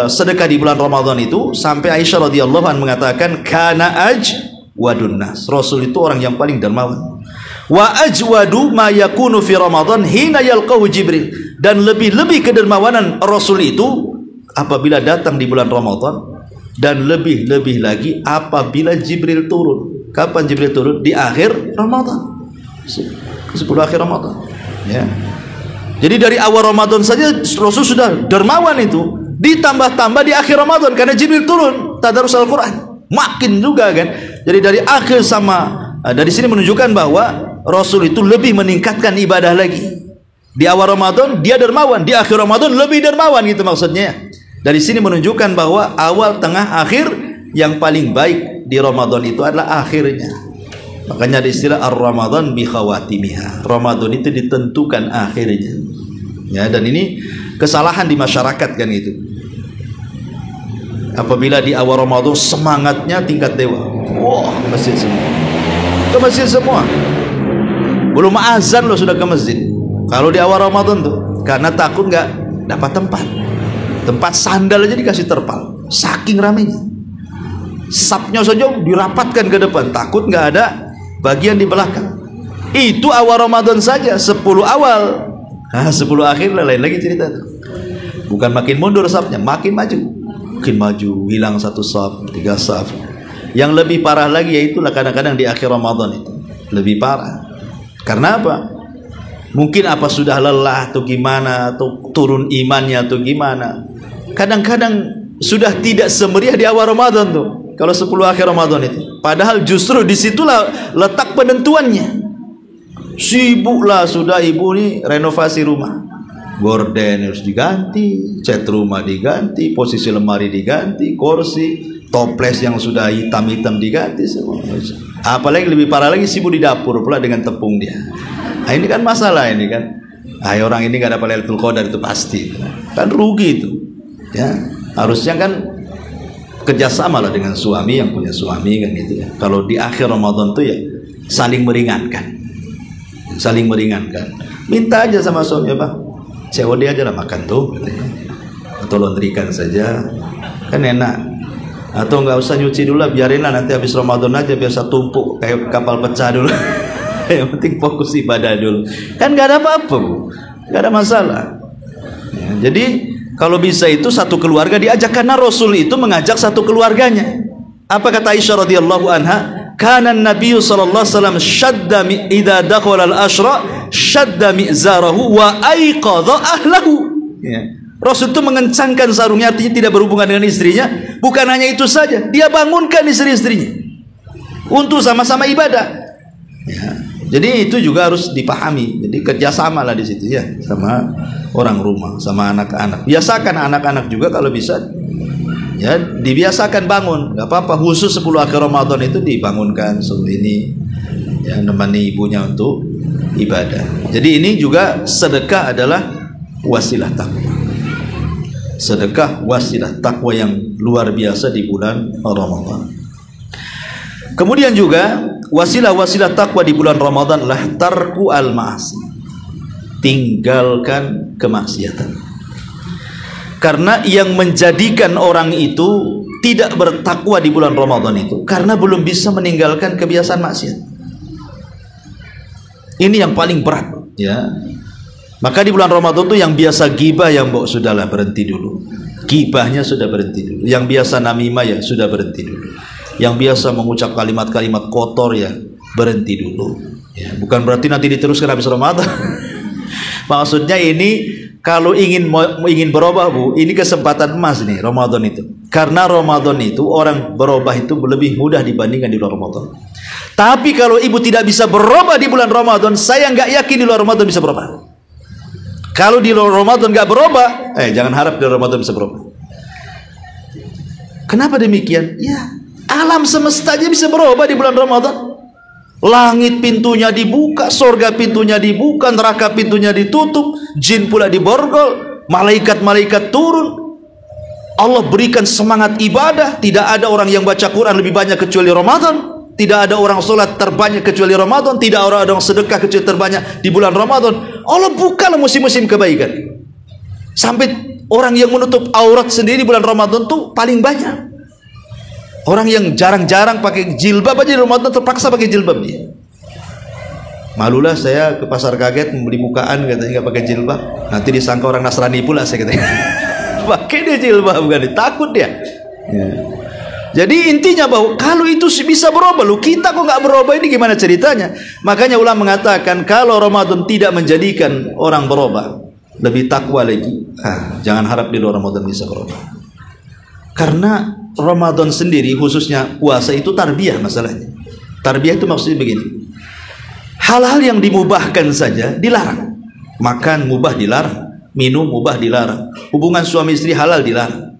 sedekah di bulan Ramadan itu, sampai Aisyah radhiyallahu anha mengatakan kana ajwadun nas. Rasul itu orang yang paling dermawan. Wa ajwadu ma yakunu fi Ramadan hina yalqahu Jibril. Dan lebih-lebih kedermawanan Rasul itu apabila datang di bulan Ramadan, dan lebih-lebih lagi apabila Jibril turun. Kapan Jibril turun? Di akhir Ramadan, 10 akhir Ramadan ya. Jadi dari awal Ramadan saja Rasul sudah dermawan itu, ditambah-tambah di akhir Ramadan karena Jibril turun tadarus Al-Quran, makin juga kan. Jadi dari akhir dari sini menunjukkan bahwa Rasul itu lebih meningkatkan ibadah lagi. Di awal Ramadan dia dermawan, di akhir Ramadan lebih dermawan, gitu maksudnya. Dari sini menunjukkan bahwa awal, tengah, akhir yang paling baik di Ramadan itu adalah akhirnya. Makanya ada istilah ar-Ramadan bi khawatimiha. Ramadan itu ditentukan akhirnya. Ya, dan ini kesalahan di masyarakat kan itu. Apabila di awal Ramadan semangatnya tingkat dewa. Wah, ke masjid semua. Ke masjid semua. Belum azan loh sudah ke masjid. Kalau di awal Ramadan tuh, karena takut nggak dapat tempat sandal aja dikasih terpal, saking ramenya. Sapnya saja dirapatkan ke depan, takut nggak ada bagian di belakang. Itu awal Ramadan saja, 10 awal. 10 akhir lain lagi cerita. Bukan makin mundur sapnya, makin maju. Makin maju, hilang 1 saf, 3 saf. Yang lebih parah lagi yaitulah kadang-kadang di akhir Ramadan itu. Lebih parah. Karena apa? Mungkin apa sudah lelah atau gimana, atau turun imannya atau gimana. Kadang-kadang sudah tidak semeriah di awal Ramadan tuh. Kalau 10 akhir Ramadan itu. Padahal justru disitulah letak penentuannya. Sibuklah sudah ibu nih renovasi rumah. Gorden harus diganti, cat rumah diganti, posisi lemari diganti, kursi, toples yang sudah hitam-hitam diganti semua. Apalagi lebih parah lagi sibuk di dapur pula dengan tepung dia. Nah, ini kan masalah ini kan. Orang ini gak dapat Lailatul Qadar itu pasti. Kan rugi itu. Ya, harusnya kan kerjasama lah dengan suami yang punya suami kan gitu ya. Kalau di akhir Ramadan tuh ya saling meringankan, minta aja sama suami, Pak, COD aja lah makan tuh gitu ya. Atau laundrykan saja kan enak. Atau nggak usah nyuci dulu lah, biarinlah nanti habis Ramadan aja biasa tumpuk kayak kapal pecah dulu. Yang penting fokus ibadah dulu, kan nggak ada apa-apa Bu, nggak ada masalah ya. Jadi kalau bisa itu satu keluarga diajak, karena Rasul itu mengajak satu keluarganya. Apa kata Aisyah radhiyallahu anha? Kana Nabi sallallahu alaihi wasallam shadda idza dakhala al-ashra shadda mi'zarahu wa aiqadha ahlahu. Ya. Rasul itu mengencangkan sarungnya, artinya tidak berhubungan dengan istrinya. Bukan hanya itu saja, dia bangunkan istri-istrinya untuk sama-sama ibadah. Ya. Jadi itu juga harus dipahami. Jadi kerjasama lah di situ ya, sama orang rumah, sama anak-anak. Biasakan anak-anak juga kalau bisa, ya dibiasakan bangun. Gak apa-apa, khusus 10 akhir Ramadan itu dibangunkan ini, ya menemani ibunya untuk ibadah. Jadi ini juga sedekah adalah wasilah takwa. Sedekah wasilah takwa yang luar biasa di bulan Ramadan. Kemudian juga wasilah-wasilah takwa di bulan Ramadan adalah tarku al-ma'asi, tinggalkan kemaksiatan. Karena yang menjadikan orang itu tidak bertakwa di bulan Ramadan itu karena belum bisa meninggalkan kebiasaan maksiat. Ini yang paling berat ya. Maka di bulan Ramadan itu yang biasa gibah ya mbok sudahlah berhenti dulu. Gibahnya sudah berhenti dulu. Yang biasa namimah ya sudah berhenti dulu. Yang biasa mengucap kalimat-kalimat kotor ya berhenti dulu ya. Bukan berarti nanti diteruskan habis Ramadan. Maksudnya ini kalau ingin berubah Bu, ini kesempatan emas nih Ramadan itu. Karena Ramadan itu orang berubah itu lebih mudah dibandingkan di luar Ramadan. Tapi kalau ibu tidak bisa berubah di bulan Ramadan, saya nggak yakin di luar Ramadan bisa berubah. Kalau di luar Ramadan nggak berubah, jangan harap di luar Ramadan bisa berubah. Kenapa demikian? Ya, alam semesta aja bisa berubah di bulan Ramadan. Langit pintunya dibuka, surga pintunya dibuka, neraka pintunya ditutup, jin pula diborgol, malaikat-malaikat turun. Allah berikan semangat ibadah. Tidak ada orang yang baca Quran lebih banyak kecuali Ramadan. Tidak ada orang sholat terbanyak kecuali Ramadan. Tidak ada orang sedekah kecuali terbanyak di bulan Ramadan. Allah bukalah musim-musim kebaikan. Sampai orang yang menutup aurat sendiri bulan Ramadan tuh paling banyak. Orang yang jarang-jarang pakai jilbab aja di Ramadan terpaksa pakai jilbab dia. Malulah saya ke pasar kaget membeli bukaan katanya nggak pakai jilbab. Nanti disangka orang Nasrani pula saya katanya. Pakai dia jilbab bukan, takut dia. Ya. Jadi intinya bahwa kalau itu bisa berubah, lu kita kok nggak berubah, ini gimana ceritanya? Makanya ulama mengatakan kalau Ramadan tidak menjadikan orang berubah, lebih takwa lagi. Jangan harap di luar Ramadan bisa berubah. Karena Ramadan sendiri khususnya puasa itu tarbiyah masalahnya. Tarbiyah itu maksudnya begini. Hal-hal yang dimubahkan saja dilarang. Makan mubah dilarang, minum mubah dilarang, hubungan suami istri halal dilarang.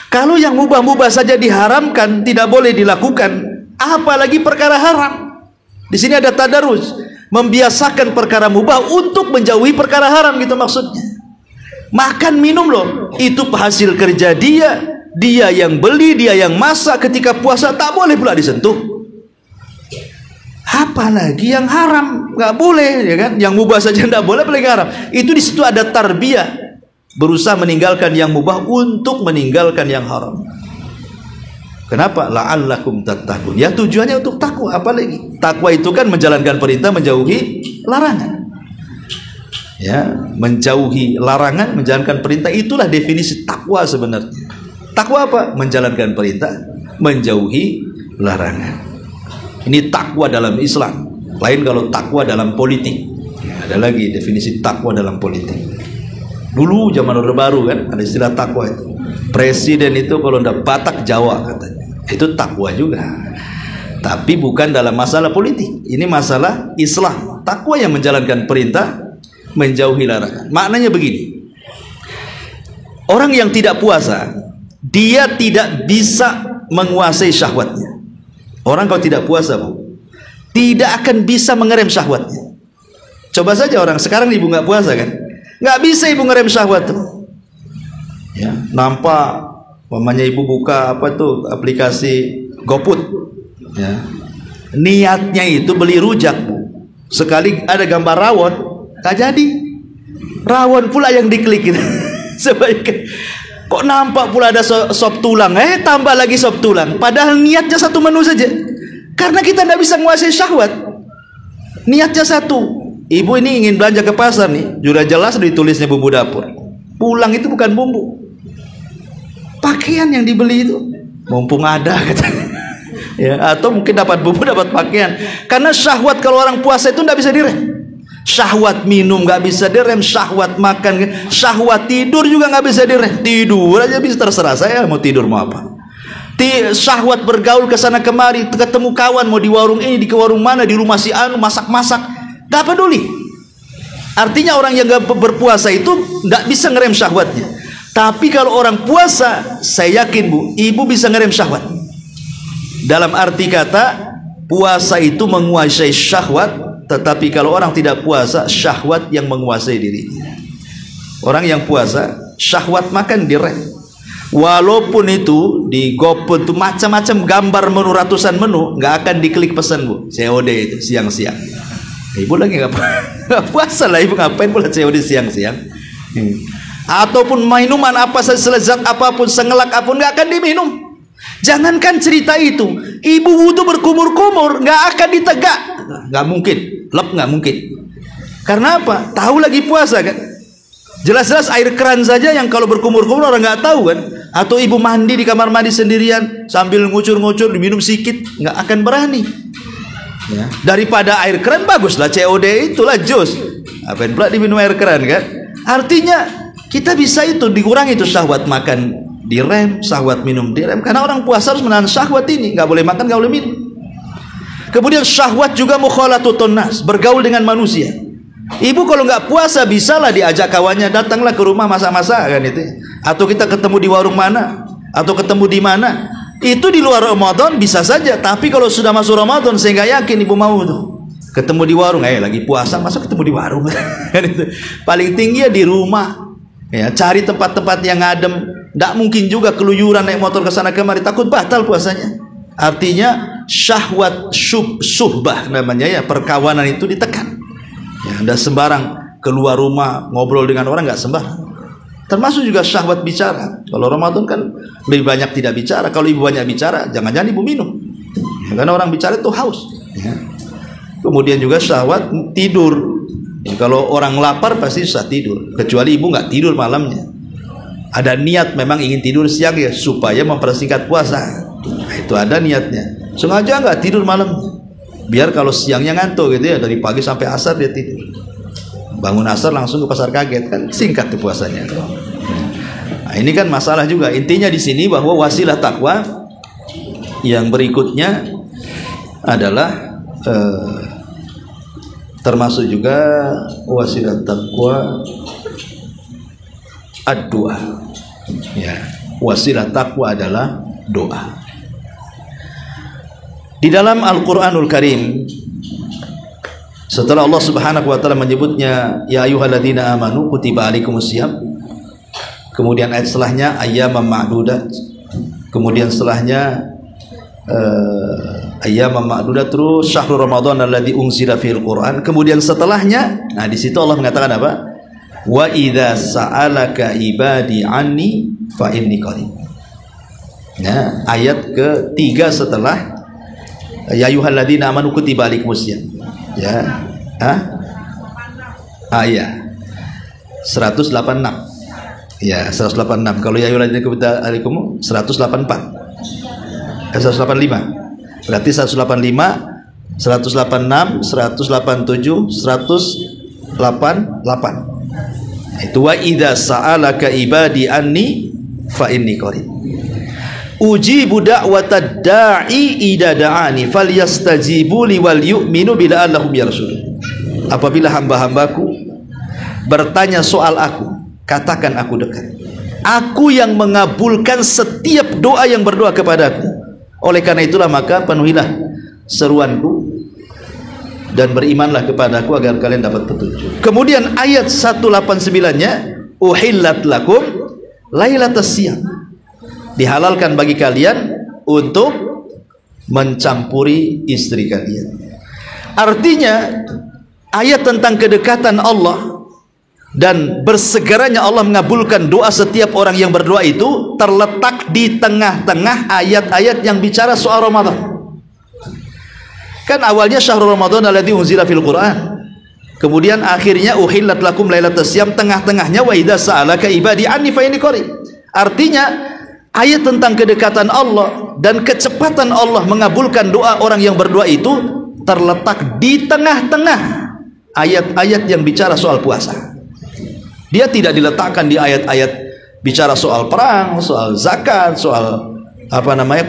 Kalau yang mubah-mubah saja diharamkan, tidak boleh dilakukan, apalagi perkara haram. Di sini ada tadarus, membiasakan perkara mubah untuk menjauhi perkara haram gitu maksudnya. Makan minum loh, itu hasil kerja dia yang beli, dia yang masak. Ketika puasa tak boleh pula disentuh. Apalagi yang haram, nggak boleh, ya kan? Yang mubah saja nggak boleh, apalagi haram. Itu di situ ada tarbiyah, berusaha meninggalkan yang mubah untuk meninggalkan yang haram. Kenapa? La'allakum tattaqun. Ya tujuannya untuk takwa. Apalagi takwa itu kan menjalankan perintah, menjauhi larangan. Ya, menjauhi larangan, menjalankan perintah, itulah definisi takwa sebenarnya. Takwa apa? Menjalankan perintah, menjauhi larangan. Ini takwa dalam Islam. Lain kalau takwa dalam politik. Ada lagi definisi takwa dalam politik. Dulu zaman Orde Baru kan ada istilah takwa itu. Presiden itu kalau ndak Batak Jawa katanya. Itu takwa juga. Tapi bukan dalam masalah politik. Ini masalah Islam. Takwa yang menjalankan perintah, menjauhi larangan. Maknanya begini. Orang yang tidak puasa, dia tidak bisa menguasai syahwatnya. Orang kalau tidak puasa, Bu, tidak akan bisa mengerem syahwatnya. Coba saja orang sekarang ibu nggak puasa kan, nggak bisa ibu ngerem syahwat tuh. Ya, nampak, mamanya ibu buka apa tuh aplikasi GoFood. Ya, niatnya itu beli rujak, Bu. Sekali ada gambar rawon, nggak jadi. Rawon pula yang diklik gitu. Sebaiknya. Kok nampak pula ada sop tulang, tambah lagi sop tulang. Padahal niatnya satu menu saja. Karena kita tidak bisa menguasai syahwat. Niatnya satu. Ibu ini ingin belanja ke pasar nih, sudah jelas ditulisnya bumbu dapur. Pulang itu bukan bumbu. Pakaian yang dibeli itu, mumpung ada katanya. Ya, atau mungkin dapat bumbu, dapat pakaian. Karena syahwat kalau orang puasa itu tidak bisa direm. Syahwat minum nggak bisa direm, syahwat makan, syahwat tidur juga nggak bisa direm. Tidur aja bisa, terserah saya mau tidur mau apa. Syahwat bergaul ke sana kemari, ketemu kawan mau di warung ini, di warung mana, di rumah si anu, masak-masak, nggak peduli. Artinya orang yang nggak berpuasa itu nggak bisa ngerem syahwatnya. Tapi kalau orang puasa, saya yakin Bu, ibu bisa ngerem syahwat. Dalam arti kata puasa itu menguasai syahwat. Tetapi kalau orang tidak puasa, syahwat yang menguasai dirinya. Orang yang puasa, syahwat makan direm. Walaupun itu di GoFood itu macam-macam gambar menu, ratusan menu, nggak akan diklik pesan Bu. COD itu siang-siang. Ibu lagi nggak puasa lah, ibu ngapain pula COD siang-siang? Ataupun minuman apa selezat apapun, sengelak apapun nggak akan diminum. Jangankan cerita itu, ibu wudu berkumur-kumur nggak akan ditegak, nggak mungkin, nggak mungkin. Karena apa? Tahu lagi puasa kan? Jelas-jelas air keran saja yang kalau berkumur-kumur orang nggak tahu kan? Atau ibu mandi di kamar mandi sendirian sambil ngucur-ngucur diminum sedikit, nggak akan berani. Ya. Daripada air keran baguslah COD itulah jus. Apain pula diminum air keran kan? Artinya kita bisa itu dikurangi itu syahwat makan direm, syahwat minum direm. Karena orang puasa harus menahan syahwat ini, nggak boleh makan, nggak boleh minum. Kemudian syahwat juga mukhalatutun nas, bergaul dengan manusia. Ibu kalau nggak puasa bisalah diajak kawannya, datanglah ke rumah masak-masak kan itu. Atau kita ketemu di warung mana, atau ketemu di mana. Itu di luar Ramadan bisa saja, tapi kalau sudah masuk Ramadan saya nggak yakin ibu mau tuh. Ketemu di warung, lagi puasa masa ketemu di warung kan itu. Paling tinggi ya di rumah. Ya, cari tempat-tempat yang adem. Tidak mungkin juga keluyuran naik motor ke sana kemari, takut batal puasanya. Artinya syahwat suhbah namanya ya, perkawanan itu ditekan. Ya, tidak sembarang keluar rumah ngobrol dengan orang, nggak sembarang. Termasuk juga syahwat bicara. Kalau Ramadan kan lebih banyak tidak bicara. Kalau ibu banyak bicara, jangan-jangan ibu minum. Ya, karena orang bicara itu haus. Ya. Kemudian juga syahwat tidur. Ya, kalau orang lapar pasti susah tidur. Kecuali ibu nggak tidur malamnya. Ada niat memang ingin tidur siang ya, supaya mempersingkat puasa. Nah, itu ada niatnya. Sengaja nggak tidur malam, biar kalau siangnya ngantuk gitu ya, dari pagi sampai asar dia tidur. Bangun asar langsung ke pasar kaget, kan singkat tuh puasanya. Nah, ini kan masalah juga. Intinya di sini bahwa wasilah takwa yang berikutnya adalah termasuk juga wasilah takwa ad-doa. Ya, wasilah takwa adalah doa. Di dalam Al-Qur'anul Karim, setelah Allah Subhanahu wa taala menyebutnya ya ayyuhalladzina amanu kutiba alaikumusiyam, kemudian ayat setelahnya ayyaman ma'dudat, kemudian setelahnya ayyaman ma'dudat, terus syahrul ramadhan alladzi unzila fihil Qur'an, kemudian setelahnya, nah di situ Allah mengatakan apa? Wa idza sa'alaka ibadi anni fa inni qarib. Nah, ayat ketiga setelah ya ayyuhalladzina amanu kutiba alaikumusiyam. Ya. Ayat 186. Ya, 186. Kalau ya ayyuhalladzina kutiba alaikum 184. 185. Berarti 185, 186, 187, 188. Itu wa idza sa'alaka ibadi anni fa inni qarib. Ujibu da'watad da'i idza da'ani falyastajibu li wal yu'minu bila allahum yarshudun. Apabila hamba-hambaku bertanya soal aku, katakan aku dekat. Aku yang mengabulkan setiap doa yang berdoa kepadaku. Oleh karena itulah maka penuhilah seruanku dan berimanlah kepadaku agar kalian dapat petunjuk. Kemudian ayat 189-nya uhillat lakum lailatas siyam. Dihalalkan bagi kalian untuk mencampuri istri kalian. Artinya ayat tentang kedekatan Allah dan bersegeranya Allah mengabulkan doa setiap orang yang berdoa itu terletak di tengah-tengah ayat-ayat yang bicara soal Ramadan. Kan awalnya syahrul Ramadan alladzi unzila fil Qur'an. Kemudian akhirnya uhillat lakum lailatas siyam, tengah-tengahnya wa idza sa'alaka ibadi anni fa inni qarib. Artinya ayat tentang kedekatan Allah dan kecepatan Allah mengabulkan doa orang yang berdoa itu terletak di tengah-tengah ayat-ayat yang bicara soal puasa. Dia tidak diletakkan di ayat-ayat bicara soal perang, soal zakat, soal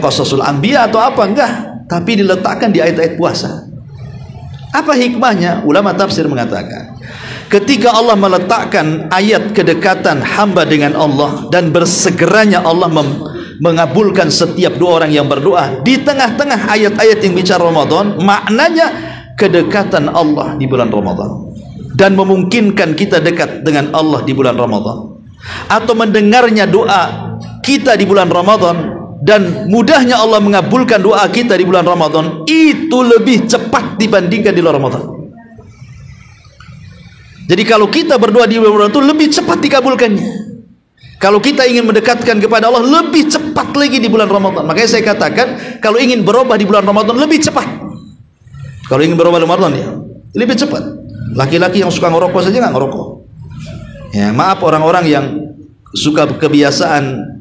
qasasul anbiya atau apa, enggak, tapi diletakkan di ayat-ayat puasa. Apa hikmahnya? Ulama tafsir mengatakan, ketika Allah meletakkan ayat kedekatan hamba dengan Allah dan bersegeranya Allah mengabulkan setiap doa orang yang berdoa di tengah-tengah ayat-ayat yang bicara Ramadan, maknanya kedekatan Allah di bulan Ramadan dan memungkinkan kita dekat dengan Allah di bulan Ramadan, atau mendengarnya doa kita di bulan Ramadan dan mudahnya Allah mengabulkan doa kita di bulan Ramadan itu lebih cepat dibandingkan di luar Ramadan. Jadi kalau kita berdoa di bulan Ramadan itu lebih cepat dikabulkannya. Kalau kita ingin mendekatkan kepada Allah lebih cepat lagi di bulan Ramadan. Makanya saya katakan kalau ingin berubah di bulan Ramadan lebih cepat. Kalau ingin berubah di Ramadan ya lebih cepat. Laki-laki yang suka ngerokok saja nggak ngerokok. Ya, maaf orang-orang yang suka kebiasaan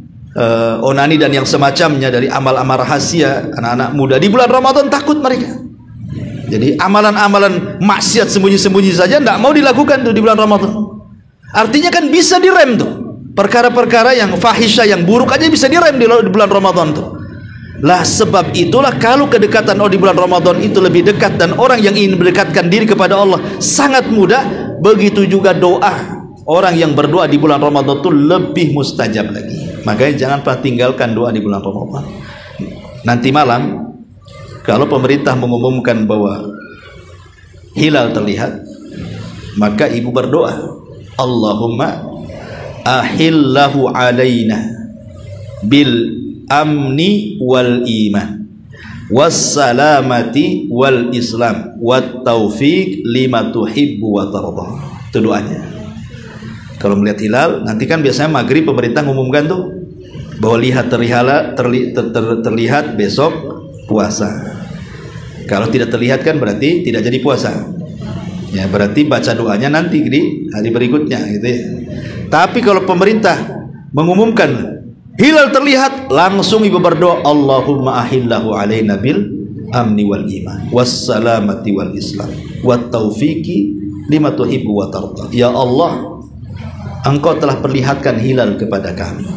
onani dan yang semacamnya dari amal-amal rahasia, anak-anak muda di bulan Ramadan takut mereka. Jadi amalan-amalan maksiat sembunyi-sembunyi saja tidak mau dilakukan tuh di bulan Ramadan. Artinya kan bisa direm tuh. Perkara-perkara yang fahisha, yang buruk aja bisa direm di bulan Ramadan tuh. Lah sebab itulah kalau kedekatan Allah di bulan Ramadan itu lebih dekat dan orang yang ingin mendekatkan diri kepada Allah sangat mudah, begitu juga doa orang yang berdoa di bulan Ramadan itu lebih mustajab lagi. Makanya jangan pernah tinggalkan doa di bulan Ramadan. Nanti malam kalau pemerintah mengumumkan bahwa hilal terlihat, maka ibu berdoa, Allahumma ahillahu alaina bil amni wal iman wassalamati wal islam wat taufiq lima tuhibbu wa tardah. Itu doanya. Kalau melihat hilal, nanti kan biasanya maghrib pemerintah mengumumkan tuh bahwa terlihat besok puasa. Kalau tidak terlihat kan berarti tidak jadi puasa. Ya, berarti baca doanya nanti di hari berikutnya gitu ya. Tapi kalau pemerintah mengumumkan hilal terlihat, langsung ibu berdoa, Allahumma ahillahu alaina bil amni wal iman wassalamati wal islam wat taufiqi lima tuhibbu wa tarda. Ya Allah, Engkau telah perlihatkan hilal kepada kami,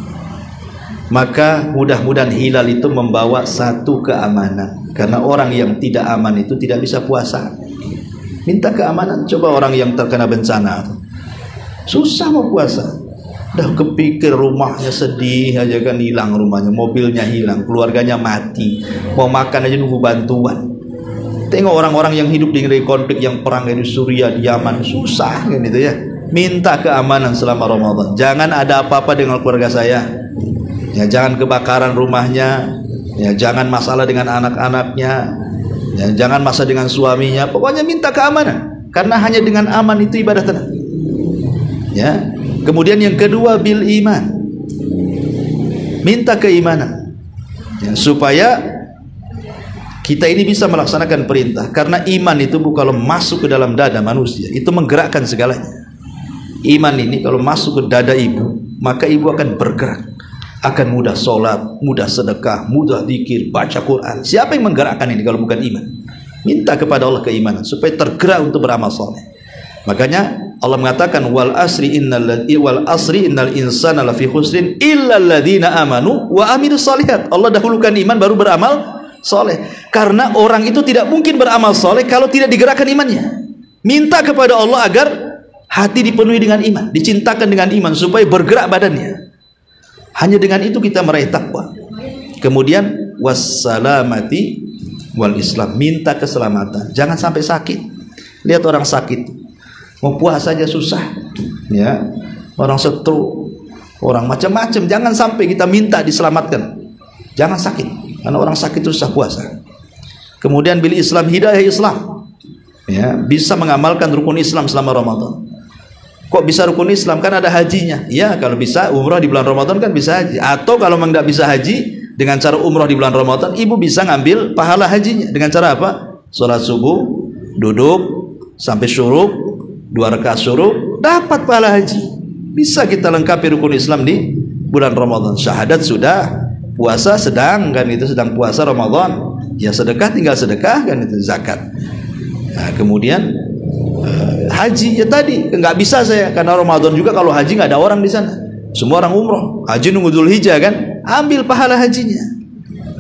maka mudah-mudahan hilal itu membawa satu keamanan, karena orang yang tidak aman itu tidak bisa puasa. Minta keamanan. Coba orang yang terkena bencana susah mau puasa, dah kepikir rumahnya sedih aja kan, hilang rumahnya, mobilnya hilang, keluarganya mati, mau makan aja nunggu bantuan. Tengok orang-orang yang hidup di konflik, yang perang di Suriah, di Yaman, susah kan itu ya. Minta keamanan selama Ramadan. Jangan ada apa-apa dengan keluarga saya, ya, jangan kebakaran rumahnya, ya, jangan masalah dengan anak-anaknya, ya, jangan masalah dengan suaminya. Pokoknya minta keamanan, karena hanya dengan aman itu ibadah tenang. Ya. Kemudian yang kedua bil iman, minta keimanan, ya, supaya kita ini bisa melaksanakan perintah. Karena iman itu kalau masuk ke dalam dada manusia, itu menggerakkan segalanya. Iman ini kalau masuk ke dada ibu, maka ibu akan bergerak, akan mudah sholat, mudah sedekah, mudah zikir, baca Quran. Siapa yang menggerakkan ini kalau bukan iman? Minta kepada Allah keimanan supaya tergerak untuk beramal soleh. Makanya Allah mengatakan wal asri innal insana lafi khusrin illa alladziina amanu wa amilus shalihat. Allah dahulukan iman baru beramal soleh, karena orang itu tidak mungkin beramal soleh kalau tidak digerakkan imannya. Minta kepada Allah agar hati dipenuhi dengan iman, dicintakan dengan iman, supaya bergerak badannya. Hanya dengan itu kita meraih takwa. Kemudian wassalamati wal islam, minta keselamatan, jangan sampai sakit. Lihat orang sakit, mau puasa saja susah, ya, orang stroke, orang macam-macam. Jangan sampai kita minta diselamatkan, jangan sakit, karena orang sakit susah puasa. Kemudian bil islam, hidayah Islam, ya, bisa mengamalkan rukun Islam selama Ramadan. Kok bisa rukun Islam? Kan ada hajinya. Ya, kalau bisa umrah di bulan Ramadan kan bisa haji. Atau kalau memang tidak bisa haji, dengan cara umrah di bulan Ramadan, ibu bisa ngambil pahala hajinya. Dengan cara apa? Sholat subuh, duduk sampai syuruk, 2 rakaat syuruk, dapat pahala haji. Bisa kita lengkapi rukun Islam di bulan Ramadan. Syahadat sudah, puasa sedang, kan itu sedang puasa Ramadan. Ya sedekah tinggal sedekah, kan itu zakat. Nah, kemudian haji, ya tadi nggak bisa saya karena Ramadan juga. Kalau haji nggak ada orang di sana, semua orang umroh. Haji nunggu Dzulhijjah kan, ambil pahala hajinya.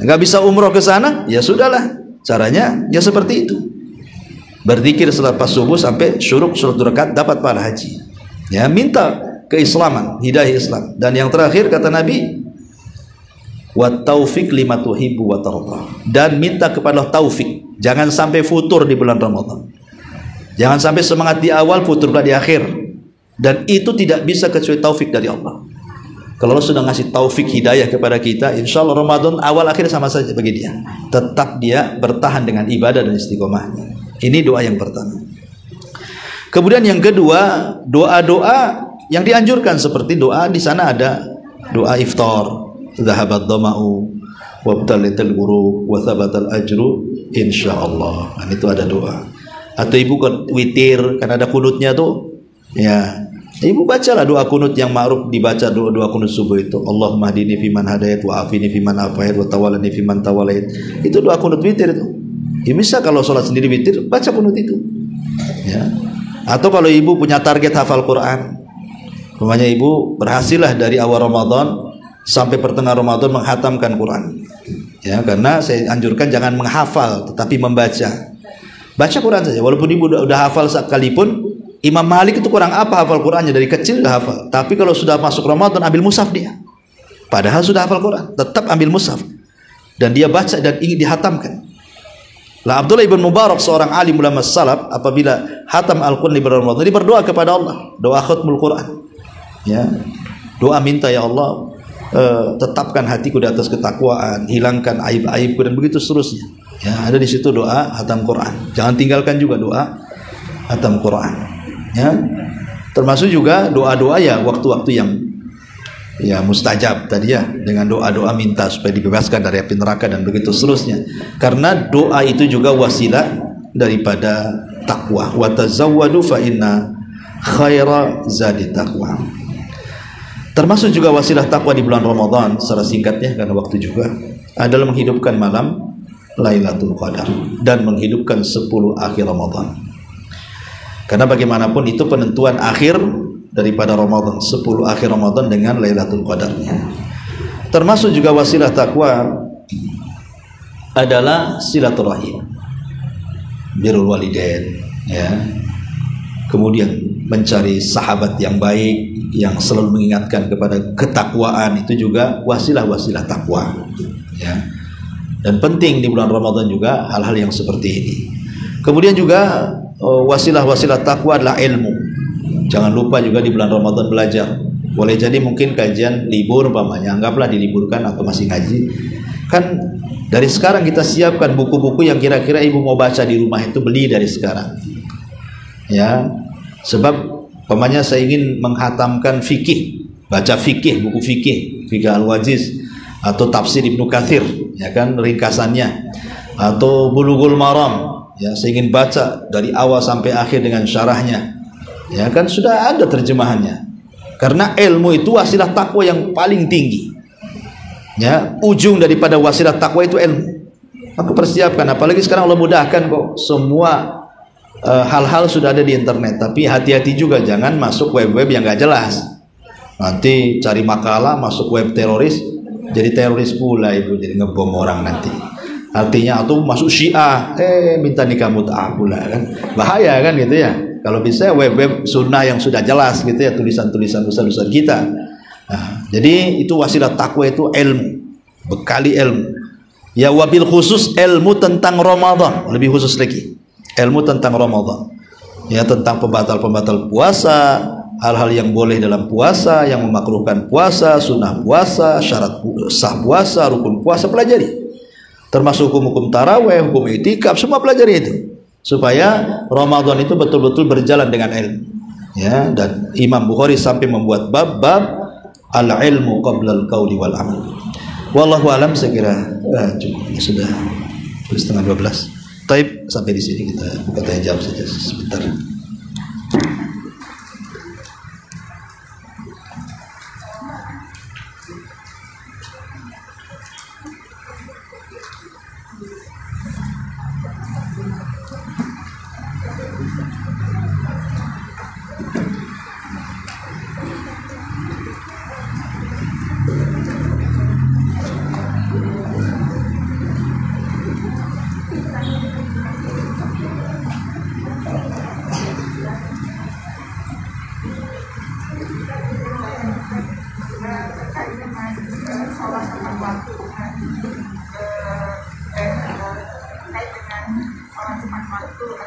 Nggak bisa umroh ke sana, ya sudahlah, caranya ya seperti itu. Berzikir setelah pas subuh sampai syuruk, sholat 2 rakaat, dapat pahala haji. Ya, minta keislaman, hidayah Islam. Dan yang terakhir kata Nabi, wa taufiq lima tuhibbu wa tarda, dan minta kepada Allah taufik. Jangan sampai futur di bulan Ramadan. Jangan sampai semangat di awal, futur di akhir. Dan itu tidak bisa kecuali taufik dari Allah. Kalau Allah sudah ngasih taufik hidayah kepada kita, insya Allah Ramadan awal akhir sama saja bagi dia. Tetap dia bertahan dengan ibadah dan istiqomahnya. Ini doa yang pertama. Kemudian yang kedua, doa-doa yang dianjurkan, seperti doa di sana ada doa iftar, zahabat dhama'u wabtalatil ghurub wa thabatal ajru insyaallah. Itu ada doa. Atau ibu witir, kan ada kunutnya tuh, ya, ibu bacalah doa kunut yang ma'ruf dibaca, doa kunut subuh itu. Allahumma hdini fiman hadait wa afini fiman afait wa tawallani fiman tawallait. Itu doa kunut witir itu. Ya, bisa kalau sholat sendiri witir, baca kunut itu, ya. Atau kalau ibu punya target hafal Quran, umpamanya ibu berhasillah dari awal Ramadan sampai pertengahan Ramadan menghatamkan Quran, ya, karena saya anjurkan jangan menghafal tetapi membaca. Baca Quran saja, walaupun ibu udah hafal sekalipun. Imam Malik itu kurang apa hafal Qurannya, dari kecil udah hafal. Tapi kalau sudah masuk Ramadan, ambil mushaf dia. Padahal sudah hafal Quran, tetap ambil mushaf. Dan dia baca dan ingin dihatamkan. Lah Abdullah ibn Mubarak, seorang alim ulama salaf, apabila hatam Al-Quran di bulan Ramadan, dia berdoa kepada Allah, doa khatmul Quran. Ya. Doa minta, ya Allah, tetapkan hatiku di atas ketakwaan, hilangkan aib-aibku, dan begitu seterusnya. Ya, ada di situ doa hatam Quran. Jangan tinggalkan juga doa hatam Quran. Ya, termasuk juga doa-doa ya waktu-waktu yang ya mustajab tadi ya, dengan doa-doa minta supaya dibebaskan dari api neraka dan begitu seterusnya. Karena doa itu juga wasilah daripada takwa. Wa tazawwadu fa inna khaira zadi taqwa. Termasuk juga wasilah takwa di bulan Ramadan secara singkatnya karena waktu juga adalah menghidupkan malam Lailatul Qadar dan menghidupkan 10 akhir Ramadan. Karena bagaimanapun itu penentuan akhir daripada Ramadan, 10 akhir Ramadan dengan Lailatul Qadarnya. Termasuk juga wasilah takwa adalah silaturahim, birrul walidain, ya. Kemudian mencari sahabat yang baik yang selalu mengingatkan kepada ketakwaan, itu juga wasilah-wasilah takwa, ya. Dan penting di bulan Ramadan juga hal-hal yang seperti ini. Kemudian juga wasilah-wasilah takwa adalah ilmu. Jangan lupa juga di bulan Ramadan belajar. Boleh jadi mungkin kajian libur umpamanya, anggaplah diliburkan atau masih ngaji. Kan dari sekarang kita siapkan buku-buku yang kira-kira ibu mau baca di rumah itu, beli dari sekarang. Ya, sebab umpamanya saya ingin menghatamkan fikih, baca fikih, buku fikih, Fikih Al-Wajiz atau tafsir Ibnu Katsir, ya kan, ringkasannya, atau Bulughul Maram, ya, saya ingin baca dari awal sampai akhir dengan syarahnya, ya kan, sudah ada terjemahannya. Karena ilmu itu wasilah takwa yang paling tinggi, ya, ujung daripada wasilah takwa itu ilmu. Maka persiapkan, apalagi sekarang Allah mudahkan kok, semua hal-hal sudah ada di internet. Tapi hati-hati juga, jangan masuk web-web yang gak jelas. Nanti cari makalah, masuk web teroris, jadi teroris pula ibu, jadi ngebom orang nanti. Artinya, atau masuk Syiah, minta nikah mut'ah pula, kan bahaya kan gitu ya. Kalau bisa web-web sunnah yang sudah jelas gitu ya, tulisan-tulisan besar-besar kita. Nah, jadi itu wasilah takwa itu ilmu, bekali ilmu. Ya, wabil khusus ilmu tentang Ramadan, lebih khusus lagi. Ilmu tentang Ramadan, ya, tentang pembatal-pembatal puasa, hal-hal yang boleh dalam puasa, yang memakruhkan puasa, sunnah puasa, syarat sah puasa, rukun puasa, pelajari. Termasuk hukum-hukum taraweh, hukum itikaf, semua pelajari itu, supaya Ramadan itu betul-betul berjalan dengan ilmu. Ya, dan Imam Bukhari sampai membuat bab-bab al-ilmu qabla al-qauli wal amal. Wallahu alam, saya kira cukup, sudah 11:30. Taib, sampai di sini kita buka tanya jawab saja sebentar.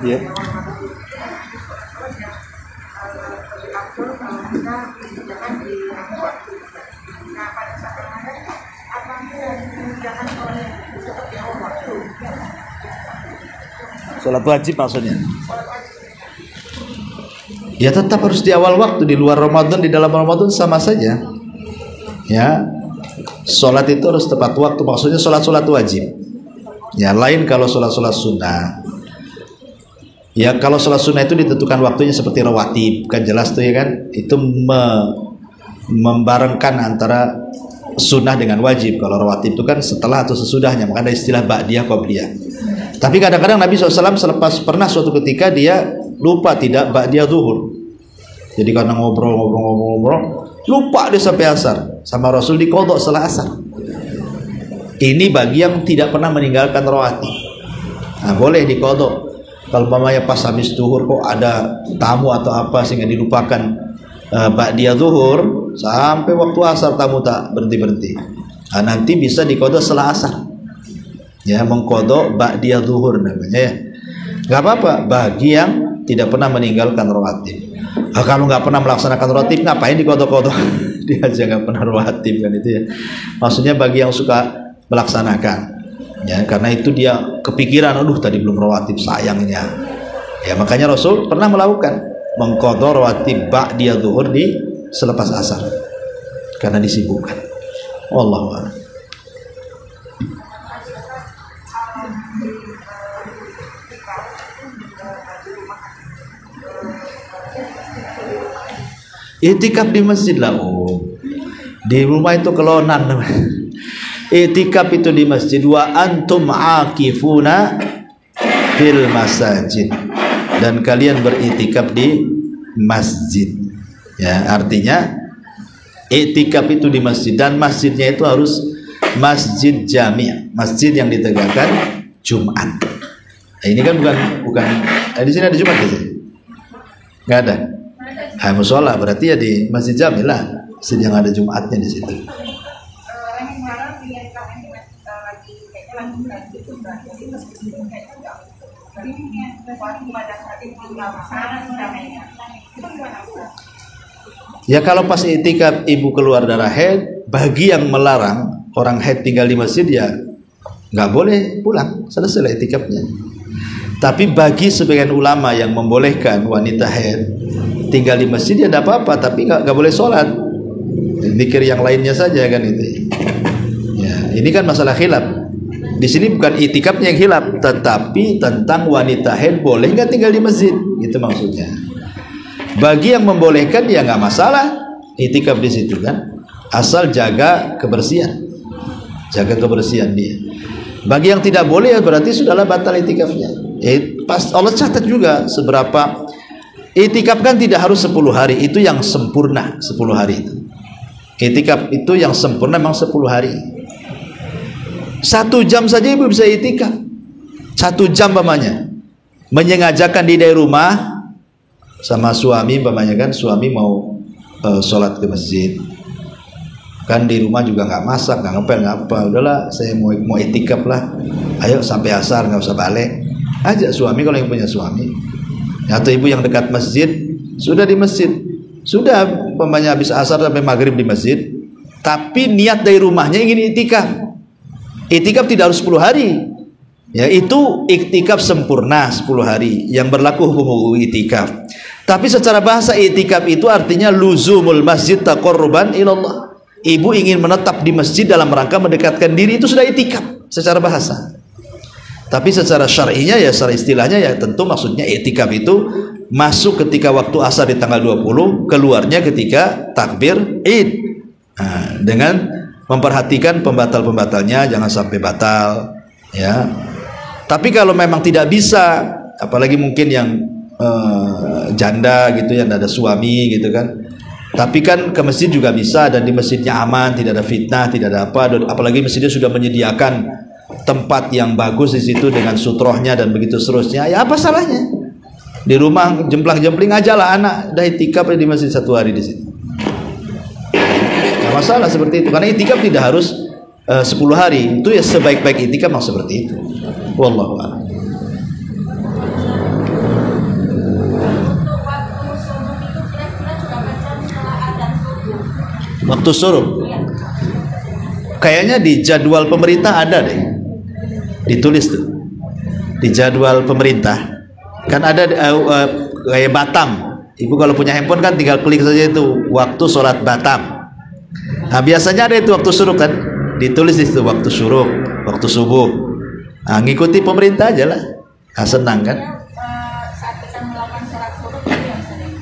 Ya. Sholat wajib maksudnya. Ya tetap harus di awal waktu, di luar Ramadan, di dalam Ramadan sama saja. Ya, sholat itu harus tepat waktu, maksudnya sholat wajib. Ya, lain kalau sholat sunnah. Ya, kalau sholat sunnah itu ditentukan waktunya seperti rawatib, kan jelas tuh ya kan, itu membarengkan antara sunnah dengan wajib. Kalau rawatib itu kan setelah atau sesudahnya, maka ada istilah ba'diyah qabliyah. Tapi kadang-kadang Nabi SAW selepas pernah suatu ketika dia lupa tidak ba'diyah zuhur. Jadi karena ngobrol, lupa dia sampai asar, sama Rasul diqodok setelah asar. Ini bagi yang tidak pernah meninggalkan rawatib. Nah, boleh diqodok. Kalau mamanya pas habis zuhur kok ada tamu atau apa sehingga dilupakan ba'diyah zuhur, sampai waktu asar tamu tak berhenti-berhenti. Nah, nanti bisa diqodok setelah asar. Ya, mengkodok ba'diyah zuhur namanya ya. Gak apa-apa bagi yang tidak pernah meninggalkan rawatib. Kalau nggak pernah melaksanakan rawatib, ngapain dikodok-kodok? dia aja nggak pernah rawatib kan itu ya. Maksudnya bagi yang suka melaksanakan, ya karena itu dia kepikiran, aduh tadi belum rawatib sayang ini ya. Ya makanya Rasul pernah melakukan mengqadha rawatib ba'da zuhur di selepas asar karena disibukkan. Wallahu a'lam. I'tikaf di masjid lah. Di rumah itu kelonan. I'tikaf itu di masjid. Wa antum akifuna fil masajid. Dan kalian beri'tikaf di masjid. Ya, artinya i'tikaf itu di masjid, dan masjidnya itu harus masjid jami', masjid yang ditegakkan Jumat. Nah, ini kan bukan di sini ada Jumat gitu. Enggak ada. Musola berarti ya di masjid jami' lah, masjid yang ada Jumatnya di situ. Ya kalau pas i'tikaf ibu keluar darah haid, bagi yang melarang orang haid tinggal di masjid ya nggak boleh pulang, selesai i'tikafnya. Tapi bagi sebagian ulama yang membolehkan wanita haid tinggal di masjid ya tidak apa-apa, tapi nggak boleh sholat, zikir yang lainnya saja kan itu. Ya ini kan masalah khilaf. Di sini bukan i'tikafnya yang khilaf, tetapi tentang wanita haid boleh nggak tinggal di masjid, itu maksudnya. Bagi yang membolehkan ya nggak masalah i'tikaf di situ kan, asal jaga kebersihan dia. Bagi yang tidak boleh ya berarti sudahlah batal i'tikafnya. Pas Allah catat juga seberapa i'tikaf kan tidak harus 10 hari, itu yang sempurna 10 hari itu. I'tikaf itu yang sempurna memang 10 hari. 1 jam saja ibu bisa i'tikaf. 1 jam pamannya menyengajakan di dari rumah sama suami, pamannya kan suami mau sholat ke masjid, kan di rumah juga nggak masak, nggak ngepel, nggak apa, udahlah saya mau i'tikaf lah, ayo sampai asar nggak usah balik, ajak suami kalau yang punya suami, atau ibu yang dekat masjid, sudah di masjid, sudah pamannya habis asar sampai maghrib di masjid, tapi niat dari rumahnya ingin i'tikaf. I'tikaf tidak harus 10 hari, ya itu i'tikaf sempurna 10 hari yang berlaku hukum i'tikaf. Tapi secara bahasa i'tikaf itu artinya luzumul masjid taqarruban ilallah. Ibu ingin menetap di masjid dalam rangka mendekatkan diri, itu sudah i'tikaf secara bahasa. Tapi secara syar'inya ya, secara istilahnya ya tentu maksudnya i'tikaf itu masuk ketika waktu asar di tanggal 20, keluarnya ketika takbir Id. Nah, dengan memperhatikan pembatal-pembatalnya jangan sampai batal ya. Tapi kalau memang tidak bisa, apalagi mungkin yang janda gitu yang ada suami gitu kan, tapi kan ke masjid juga bisa, dan di masjidnya aman, tidak ada fitnah, tidak ada apa, dan apalagi masjidnya sudah menyediakan tempat yang bagus di situ dengan sutrohnya dan begitu seterusnya, ya apa salahnya di rumah jemplang-jempling aja lah anak, dah i'tikaf di masjid 1 hari di situ, nggak masalah seperti itu, karena i'tikaf tidak harus 10 hari, itu ya sebaik-baik i'tikaf memang seperti itu. Wallahu a'lam. Waktu suruh kayaknya di jadwal pemerintah ada deh, ditulis tuh di jadwal pemerintah kan ada kayak Batam. Ibu kalau punya handphone kan tinggal klik saja itu waktu sholat Batam. Nah biasanya ada itu waktu suruh kan, ditulis di situ waktu suruh, waktu subuh. Nah, ngikuti pemerintah aja lah. Nah, senang kan? Saat kita melakukan sholat suruh,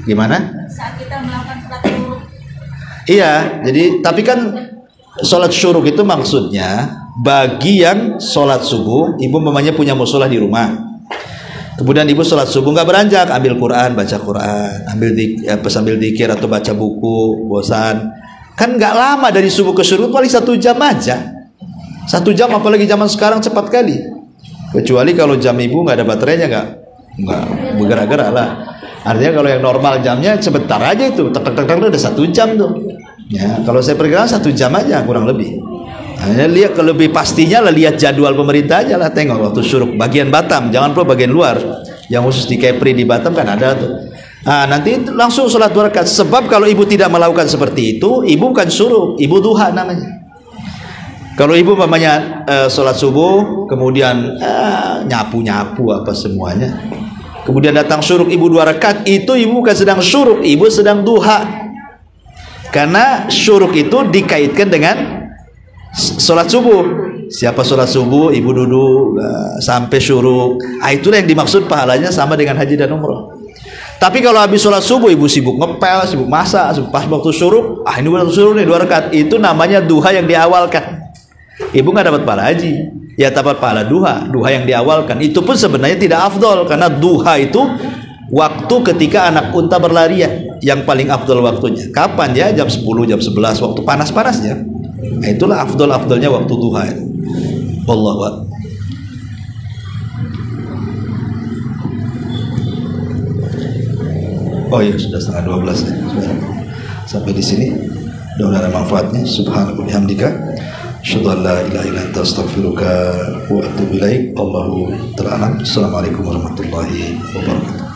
gimana? Saat kita melakukan sholat suruh. Iya, jadi tapi kan sholat syuruk itu maksudnya bagi yang sholat subuh, ibu mamanya punya musola di rumah, kemudian ibu sholat subuh nggak beranjak, ambil Quran, baca Quran, sambil zikir atau baca buku, bosan, kan nggak lama dari subuh ke syuruk, paling 1 jam aja, 1 jam, apalagi zaman sekarang cepat kali, kecuali kalau jam ibu nggak ada baterainya, nggak bergerak-gerak lah. Artinya kalau yang normal jamnya sebentar aja itu, tek-tek-tek udah 1 jam tuh. Ya, kalau saya perkirakan 1 jam aja kurang lebih. Nah, lihat kalau lebih pastinya lah, lihat jadwal pemerintah aja lah, tengok waktu syuruk bagian Batam, jangan perlu bagian luar. Yang khusus di Kepri di Batam kan ada tuh. Nanti langsung sholat 2 rakaat. Sebab kalau ibu tidak melakukan seperti itu, ibu bukan syuruk, ibu duha namanya. Kalau ibu mamanya sholat subuh, kemudian nyapu-nyapu apa semuanya, kemudian datang syuruk ibu 2 rakaat, itu ibu bukan sedang syuruk, ibu sedang duha. Karena syuruk itu dikaitkan dengan sholat subuh. Siapa sholat subuh, ibu duduk sampai syuruk, itulah yang dimaksud pahalanya sama dengan haji dan umroh. Tapi kalau habis sholat subuh ibu sibuk ngepel, sibuk masak, pas waktu syuruk, ini waktu syuruk nih 2 rakaat, itu namanya duha yang diawalkan. Ibu nggak dapat pahala haji, ya dapat pahala duha, duha yang diawalkan. Itu pun sebenarnya tidak afdol, karena duha itu waktu ketika anak unta berlarian, yang paling afdol waktunya. Kapan ya? Jam 10, jam 11, waktu panas-panasnya. Itulah afdol-afdolnya waktu duha itu. Wallahu a'lam. Oh ya, sudah setengah 12 ya. Sampai di sini. Mudah-mudahan ada manfaatnya. Subhanallah bihamdika, asyhadu an la ilaha illa anta, astaghfiruka wa atubu ilaik. Allahu ta'ala. Assalamualaikum warahmatullahi wabarakatuh.